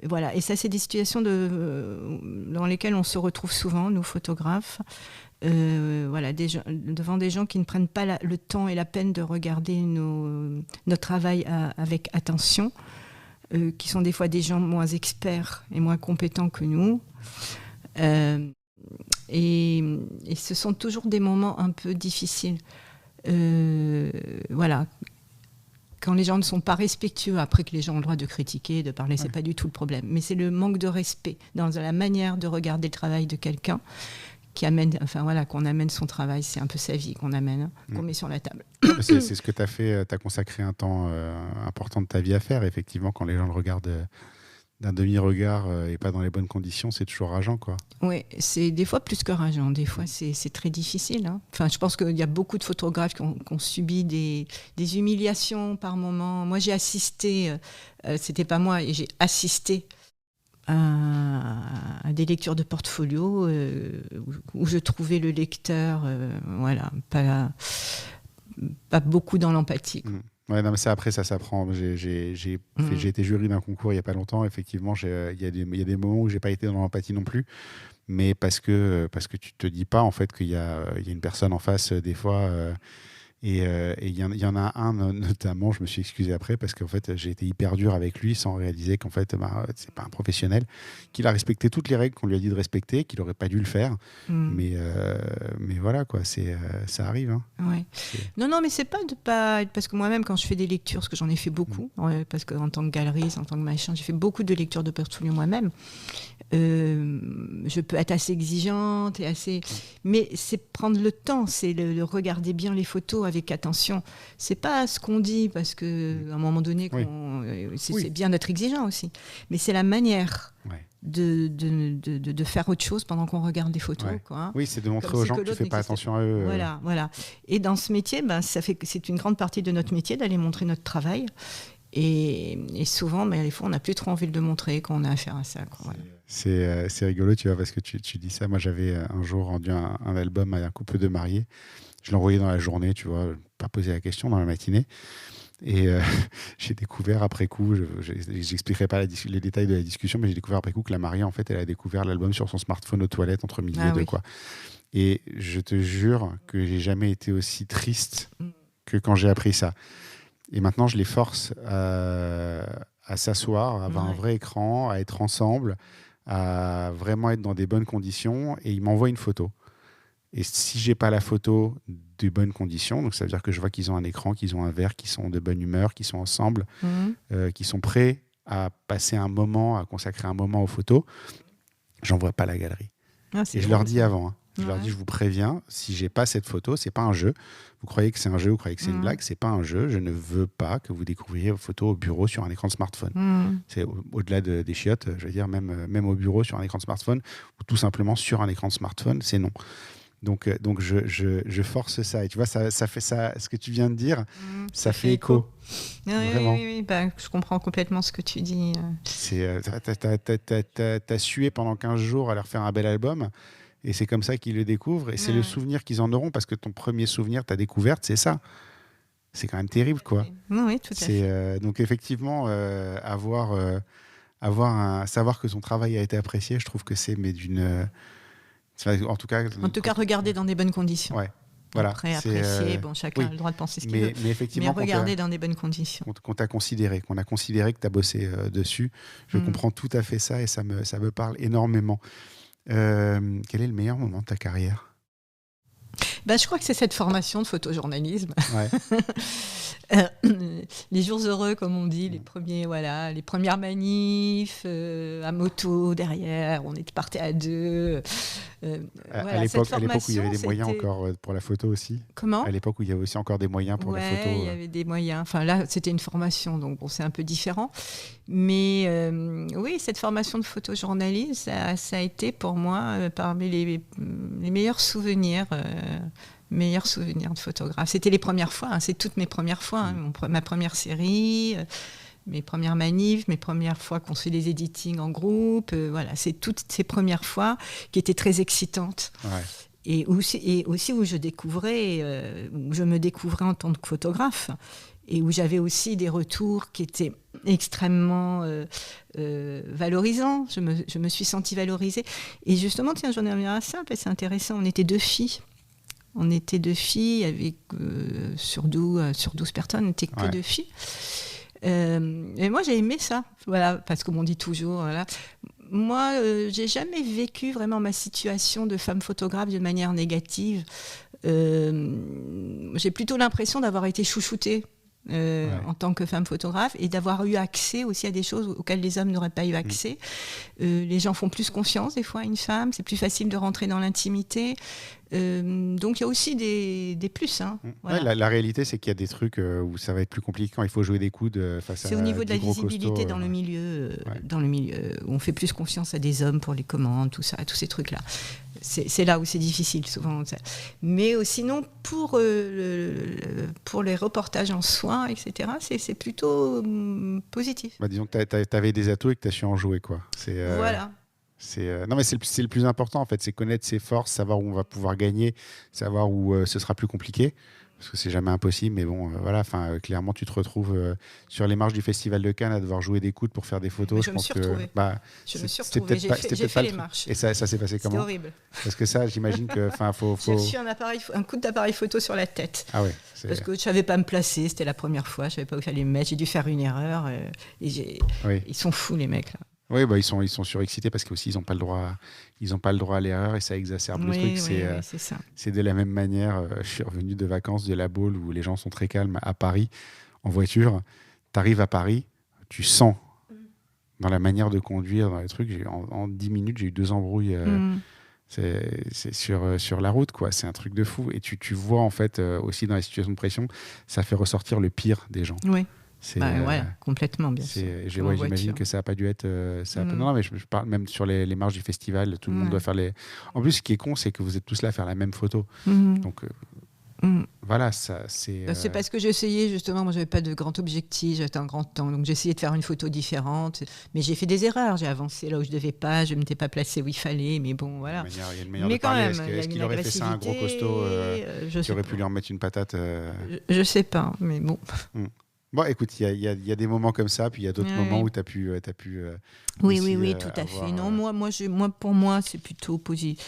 voilà. Et ça, c'est des situations dans lesquelles on se retrouve souvent, nous photographes, devant des gens qui ne prennent pas le temps et la peine de regarder notre travail avec attention, qui sont des fois des gens moins experts et moins compétents que nous. Et ce sont toujours des moments un peu difficiles. Voilà. Quand les gens ne sont pas respectueux, après que les gens ont le droit de critiquer, de parler, c'est pas du tout le problème. Mais c'est le manque de respect dans la manière de regarder le travail de quelqu'un qui amène, qu'on amène son travail, c'est un peu sa vie qu'on amène, qu'on met sur la table. C'est ce que tu as fait, tu as consacré un temps important de ta vie à faire, effectivement, quand les gens le regardent d'un demi-regard et pas dans les bonnes conditions, c'est toujours rageant, quoi. Oui, c'est des fois plus que rageant. Des fois, c'est très difficile. Hein. Enfin, je pense qu'il y a beaucoup de photographes qui ont subi des humiliations par moment. Moi, j'ai assisté, c'était pas moi, et j'ai assisté à des lectures de portfolio où je trouvais le lecteur, pas beaucoup dans l'empathie. Ouais, non, mais après, ça s'apprend. J'ai été jury d'un concours il n'y a pas longtemps. Effectivement, il y a des moments où je n'ai pas été dans l'empathie non plus. Mais parce que tu ne te dis pas en fait, qu'il y a une personne en face des fois. Et il y en a un notamment, je me suis excusé après parce qu'en fait j'ai été hyper dur avec lui sans réaliser qu'en fait c'est pas un professionnel, qu'il a respecté toutes les règles qu'on lui a dit de respecter, qu'il aurait pas dû le faire, mais voilà quoi, ça arrive. Hein. Ouais. Non mais c'est pas parce que moi-même quand je fais des lectures, parce que j'en ai fait beaucoup, parce qu'en tant que galeriste, en tant que machin, j'ai fait beaucoup de lectures de portfolio moi-même. Je peux être assez exigeante mais c'est prendre le temps, c'est le regarder bien les photos avec attention. C'est pas ce qu'on dit parce que à un moment donné, c'est bien d'être exigeant aussi, mais c'est la manière de faire autre chose pendant qu'on regarde des photos. Ouais. Quoi. Oui, c'est de montrer aux gens que tu fais pas attention à eux. Voilà. Et dans ce métier, c'est une grande partie de notre métier d'aller montrer notre travail. Et souvent, des fois, on n'a plus trop envie de le montrer quand on a affaire à ça. Quoi, voilà. C'est rigolo, tu vois, parce que tu dis ça. Moi, j'avais un jour rendu un album à un couple de mariés. Je l'ai envoyé dans la journée, tu vois, pas posé la question dans la matinée. Et j'ai découvert après coup, j'expliquerai pas les détails de la discussion, mais j'ai découvert après coup que la mariée, en fait, elle a découvert l'album sur son smartphone aux toilettes entre midi et deux, quoi. Et je te jure que j'ai jamais été aussi triste que quand j'ai appris ça. Et maintenant, je les force à s'asseoir, à avoir un vrai écran, à être ensemble, à vraiment être dans des bonnes conditions. Et ils m'envoient une photo. Et si j'ai pas la photo de bonnes conditions, donc ça veut dire que je vois qu'ils ont un écran, qu'ils ont un verre, qu'ils sont de bonne humeur, qu'ils sont ensemble, qu'ils sont prêts à passer un moment, à consacrer un moment aux photos, j'envoie pas la galerie. Et je leur dis avant. Hein. Je leur dis, je vous préviens, si j'ai pas cette photo, c'est pas un jeu. Vous croyez que c'est un jeu, vous croyez que c'est une blague, c'est pas un jeu. Je ne veux pas que vous découvriez vos photos au bureau sur un écran de smartphone. C'est au-delà des chiottes, je veux dire, même au bureau sur un écran de smartphone, ou tout simplement sur un écran de smartphone, c'est non. Donc je force ça. Et tu vois, ça fait ça, ce que tu viens de dire, ça fait écho. Vraiment. Oui. Bah, je comprends complètement ce que tu dis. T'as sué pendant 15 jours à leur faire un bel album. Et c'est comme ça qu'ils le découvrent. Et c'est le souvenir qu'ils en auront, parce que ton premier souvenir, ta découverte, c'est ça. C'est quand même terrible, quoi. Oui, tout à fait. Donc effectivement, savoir que son travail a été apprécié, je trouve que c'est d'une... En tout cas, regarder dans des bonnes conditions. Ouais. Voilà, après, apprécier, chacun a le droit de penser ce qu'il veut. Mais effectivement, regarder dans des bonnes conditions. Qu'on a considéré que tu as bossé dessus, je comprends tout à fait ça et ça me parle énormément. Quel est le meilleur moment de ta carrière ? Je crois que c'est cette formation de photojournalisme. Ouais. Les jours heureux, comme on dit, les premières manifs, à moto, derrière, on partait à deux. À l'époque où il y avait des moyens encore pour la photo aussi. Comment ? À l'époque où il y avait aussi encore des moyens pour la photo. Oui, il y avait des moyens. Enfin là, c'était une formation, donc c'est un peu différent. Mais oui, cette formation de photojournalisme, ça a été pour moi parmi les meilleurs souvenirs. Meilleurs souvenirs de photographe. C'était les premières fois, c'est toutes mes premières fois, ma première série, mes premières manifs, mes premières fois qu'on fait des editings en groupe. C'est toutes ces premières fois qui étaient très excitantes. Ouais. Et aussi où je me découvrais en tant que photographe. Et où j'avais aussi des retours qui étaient extrêmement valorisants. Je me suis sentie valorisée. Et justement, j'en reviens à ça, c'est intéressant, on était deux filles. On était deux filles, avec, sur 12 personnes, on n'était que deux filles. Et moi, j'ai aimé ça, parce qu'on m'en dit toujours. Moi, j'ai jamais vécu vraiment ma situation de femme photographe de manière négative. J'ai plutôt l'impression d'avoir été chouchoutée en tant que femme photographe et d'avoir eu accès aussi à des choses auxquelles les hommes n'auraient pas eu accès. Les gens font plus confiance des fois à une femme, c'est plus facile de rentrer dans l'intimité. Donc il y a aussi des plus. La réalité, c'est qu'il y a des trucs où ça va être plus compliqué quand il faut jouer des coudes face à. C'est au niveau de la visibilité costauds, dans le milieu, où on fait plus confiance à des hommes pour les commandes, tout ça, tous ces trucs-là. C'est là où c'est difficile souvent. Mais sinon, pour les reportages en soins, etc., c'est plutôt positif. Disons que tu avais des atouts et que tu as su en jouer, quoi. Voilà. Non, mais c'est le plus important, en fait, c'est connaître ses forces, savoir où on va pouvoir gagner, savoir où ce sera plus compliqué, parce que c'est jamais impossible, mais bon, clairement, tu te retrouves sur les marches du Festival de Cannes à devoir jouer des coudes pour faire des photos. Je me suis retrouvée. J'ai fait les marches. Et ça s'est passé comment ? C'était horrible. Parce que ça, j'imagine que faut... J'ai reçu un coup d'appareil photo sur la tête. Ah ouais. Parce que je savais pas me placer, c'était la première fois, je savais pas où il fallait me mettre, j'ai dû faire une erreur. Ils sont fous, les mecs, là. Oui, ils sont surexcités parce qu'aussi ils n'ont pas le droit à l'erreur et ça exacerbe le truc. C'est ça. C'est de la même manière. Je suis revenu de vacances de la Baule où les gens sont très calmes à Paris en voiture. Tu arrives à Paris, tu sens dans la manière de conduire, dans les trucs. En 10 minutes, j'ai eu 2 embrouilles. C'est sur la route, quoi. C'est un truc de fou. Et tu vois en fait aussi dans les situations de pression, ça fait ressortir le pire des gens. Oui. Complètement, bien sûr. J'imagine que ça n'a pas dû être... Non, mais je parle même sur les marches du festival, tout le monde doit faire les... En plus, ce qui est con, c'est que vous êtes tous là à faire la même photo. Donc, voilà, ça, c'est... C'est parce que j'essayais, justement, moi, je n'avais pas de grand objectif, j'avais un grand temps, donc j'essayais de faire une photo différente. Mais j'ai fait des erreurs, j'ai avancé là où je ne devais pas, je ne m'étais pas placée où il fallait, mais bon, voilà. Il y a une manière de parler. Est-ce qu'il aurait fait ça un gros costaud qui aurait pu lui en mettre une patate Je ne sais pas, mais bon... Bon, écoute, il y a des moments comme ça, puis il y a d'autres moments où tu as pu oui, tout à fait. Non, pour moi, c'est plutôt positif.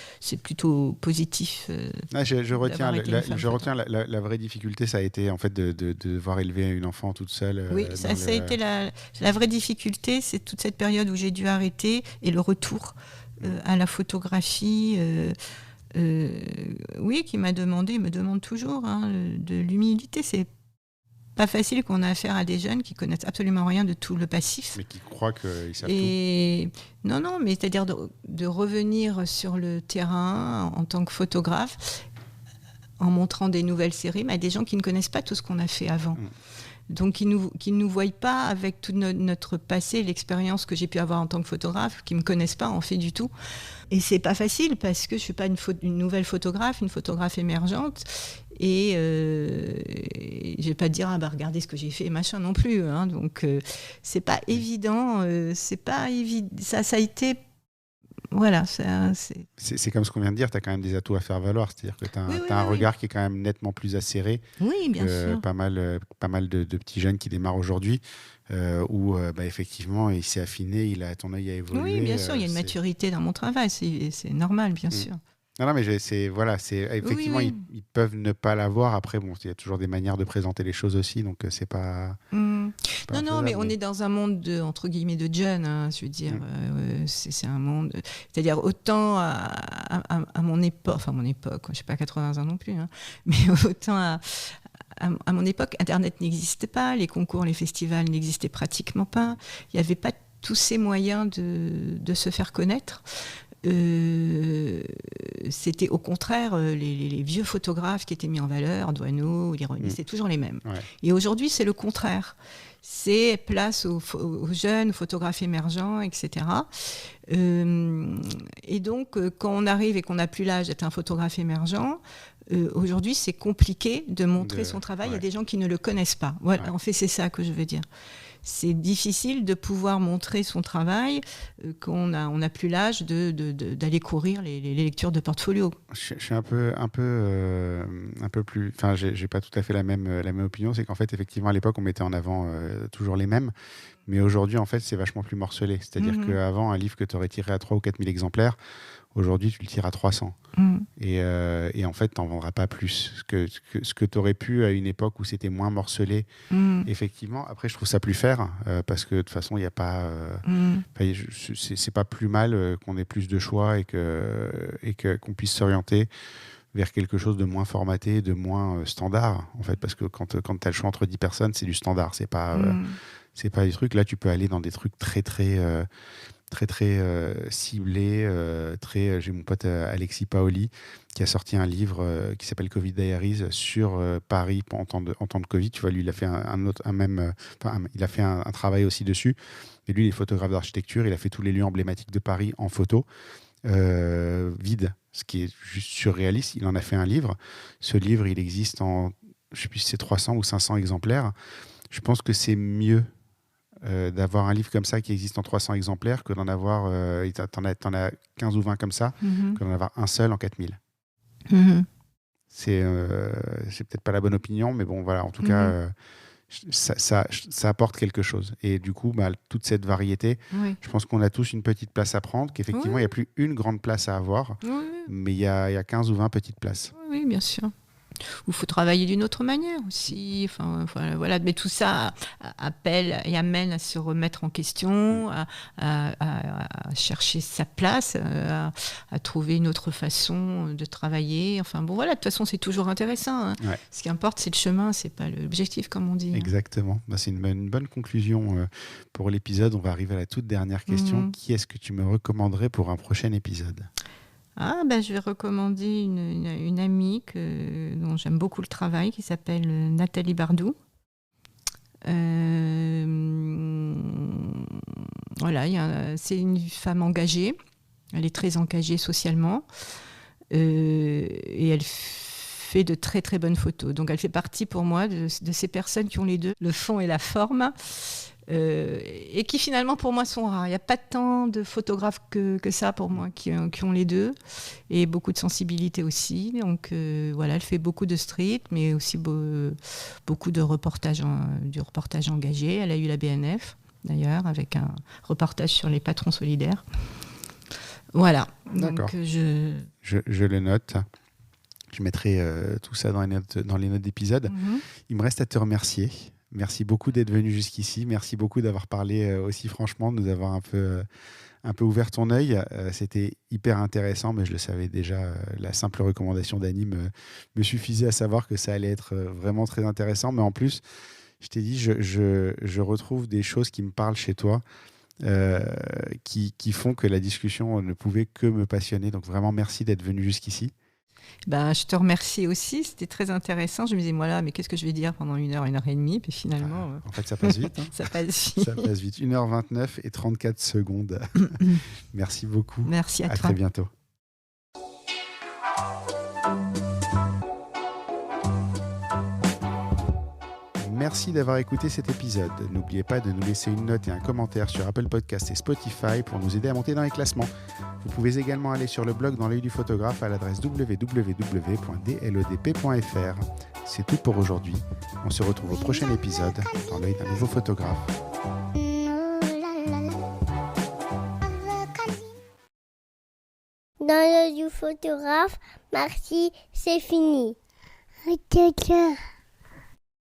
Je retiens la vraie difficulté, ça a été en fait de devoir élever une enfant toute seule. Oui, ça a été la vraie difficulté, c'est toute cette période où j'ai dû arrêter et le retour à la photographie. Qui me demande toujours de l'humilité. pas facile qu'on a affaire à des jeunes qui connaissent absolument rien de tout le passif. Mais qui croient qu'ils savent tout. Non, mais c'est-à-dire de revenir sur le terrain en tant que photographe, en montrant des nouvelles séries, mais à des gens qui ne connaissent pas tout ce qu'on a fait avant. Donc, qui ne nous voient pas avec tout notre passé, l'expérience que j'ai pu avoir en tant que photographe, qui ne me connaissent pas en fait du tout. Et c'est pas facile parce que je suis pas une nouvelle photographe, une photographe émergente. Et je vais pas dire regardez ce que j'ai fait machin non plus. Hein. Donc c'est pas évident. Ça a été. Voilà, c'est comme ce qu'on vient de dire, tu as quand même des atouts à faire valoir, c'est-à-dire que tu as un regard qui est quand même nettement plus acéré bien sûr. Pas mal de petits jeunes qui démarrent aujourd'hui, où effectivement il s'est affiné, ton œil a évolué. Oui, bien sûr, il y a une maturité dans mon travail, c'est normal, bien sûr. Non, mais effectivement, ils peuvent ne pas l'avoir. Après, bon, il y a toujours des manières de présenter les choses aussi, donc c'est pas. Non, mais on est dans un monde entre guillemets de jeunes. Hein, je veux dire, c'est un monde. C'est-à-dire autant à mon époque, enfin mon époque, je sais pas 80 ans non plus, hein, mais autant à mon époque, Internet n'existait pas, les concours, les festivals n'existaient pratiquement pas. Il n'y avait pas tous ces moyens de se faire connaître. C'était au contraire les vieux photographes qui étaient mis en valeur, Doisneau, Lironi, c'est toujours les mêmes. Ouais. Et aujourd'hui, c'est le contraire. C'est place aux jeunes, aux photographes émergents, etc. Et donc, quand on arrive et qu'on n'a plus l'âge d'être un photographe émergent, aujourd'hui, c'est compliqué de montrer son travail à des gens qui ne le connaissent pas. Voilà, en fait, c'est ça que je veux dire. C'est difficile de pouvoir montrer son travail quand on n'a plus l'âge d'aller courir les lectures de portfolio. Je suis un peu plus... Enfin, j'ai pas tout à fait la même opinion. C'est qu'en fait, effectivement, à l'époque, on mettait en avant toujours les mêmes. Mais aujourd'hui, en fait, c'est vachement plus morcelé. C'est-à-dire qu'avant, un livre que tu aurais tiré à 3 ou 4 000 exemplaires, aujourd'hui, tu le tires à 300. Et en fait, tu n'en vendras pas plus. Ce que tu aurais pu à une époque où c'était moins morcelé, effectivement. Après, je trouve ça plus fair, parce que de toute façon, il n'y a pas... c'est pas plus mal qu'on ait plus de choix et qu'on puisse s'orienter vers quelque chose de moins formaté, de moins standard, en fait. Parce que quand tu as le choix entre 10 personnes, c'est du standard. C'est pas des trucs... Là, tu peux aller dans des trucs très ciblé, j'ai mon pote Alexis Paoli qui a sorti un livre qui s'appelle Covid Diaries sur Paris en temps de Covid. Tu vois, lui, il a fait il a fait un travail aussi dessus. Et lui, il est photographe d'architecture. Il a fait tous les lieux emblématiques de Paris en photo, vide, ce qui est juste surréaliste. Il en a fait un livre. Ce livre, il existe en, je ne sais plus si c'est 300 ou 500 exemplaires. Je pense que c'est mieux d'avoir un livre comme ça qui existe en 300 exemplaires que d'en avoir, t'en as 15 ou 20 comme ça, que d'en avoir un seul en 4000. C'est peut-être pas la bonne opinion, mais bon, voilà, en tout cas, ça apporte quelque chose. Et du coup, toute cette variété, je pense qu'on a tous une petite place à prendre, qu'effectivement, il n'y a plus une grande place à avoir, mais il y a 15 ou 20 petites places. Oui, bien sûr. Ou il faut travailler d'une autre manière aussi. Enfin, voilà. Mais tout ça appelle et amène à se remettre en question, à chercher sa place, à trouver une autre façon de travailler. Enfin bon, voilà, de toute façon, c'est toujours intéressant. Hein. Ouais. Ce qui importe, c'est le chemin, c'est pas l'objectif, comme on dit. Exactement. C'est une bonne conclusion pour l'épisode. On va arriver à la toute dernière question. Qui est-ce que tu me recommanderais pour un prochain épisode ? Je vais recommander une amie dont j'aime beaucoup le travail, qui s'appelle Nathalie Bardou. C'est une femme engagée. Elle est très engagée socialement. Et elle fait de très très bonnes photos. Donc elle fait partie pour moi de ces personnes qui ont les deux, le fond et la forme. Et qui finalement pour moi sont rares. Il n'y a pas tant de photographes que ça pour moi qui ont les deux, et beaucoup de sensibilité aussi. Donc elle fait beaucoup de street, mais aussi beaucoup de reportages, du reportage engagé. Elle a eu la BNF d'ailleurs avec un reportage sur les patrons solidaires. Voilà. D'accord. Donc je le note. Je mettrai tout ça dans les notes d'épisode. Il me reste à te remercier. Merci beaucoup d'être venu jusqu'ici. Merci beaucoup d'avoir parlé aussi franchement, de nous avoir un peu ouvert ton œil. C'était hyper intéressant, mais je le savais déjà. La simple recommandation d'Annie me suffisait à savoir que ça allait être vraiment très intéressant. Mais en plus, je t'ai dit, je retrouve des choses qui me parlent chez toi, qui font que la discussion ne pouvait que me passionner. Donc vraiment, merci d'être venu jusqu'ici. Je te remercie aussi, c'était très intéressant. Je me disais, voilà, mais qu'est-ce que je vais dire pendant 1 heure et demie? Puis finalement... En fait, ça passe vite. Hein. Ça passe vite. Ça passe vite. 1h29 et 34 secondes. Merci beaucoup. Merci à toi. À très bientôt. Merci d'avoir écouté cet épisode. N'oubliez pas de nous laisser une note et un commentaire sur Apple Podcasts et Spotify pour nous aider à monter dans les classements. Vous pouvez également aller sur le blog Dans l'œil du photographe à l'adresse www.dlodp.fr. C'est tout pour aujourd'hui. On se retrouve au prochain épisode dans l'œil d'un nouveau photographe. Dans l'œil du photographe, merci, c'est fini.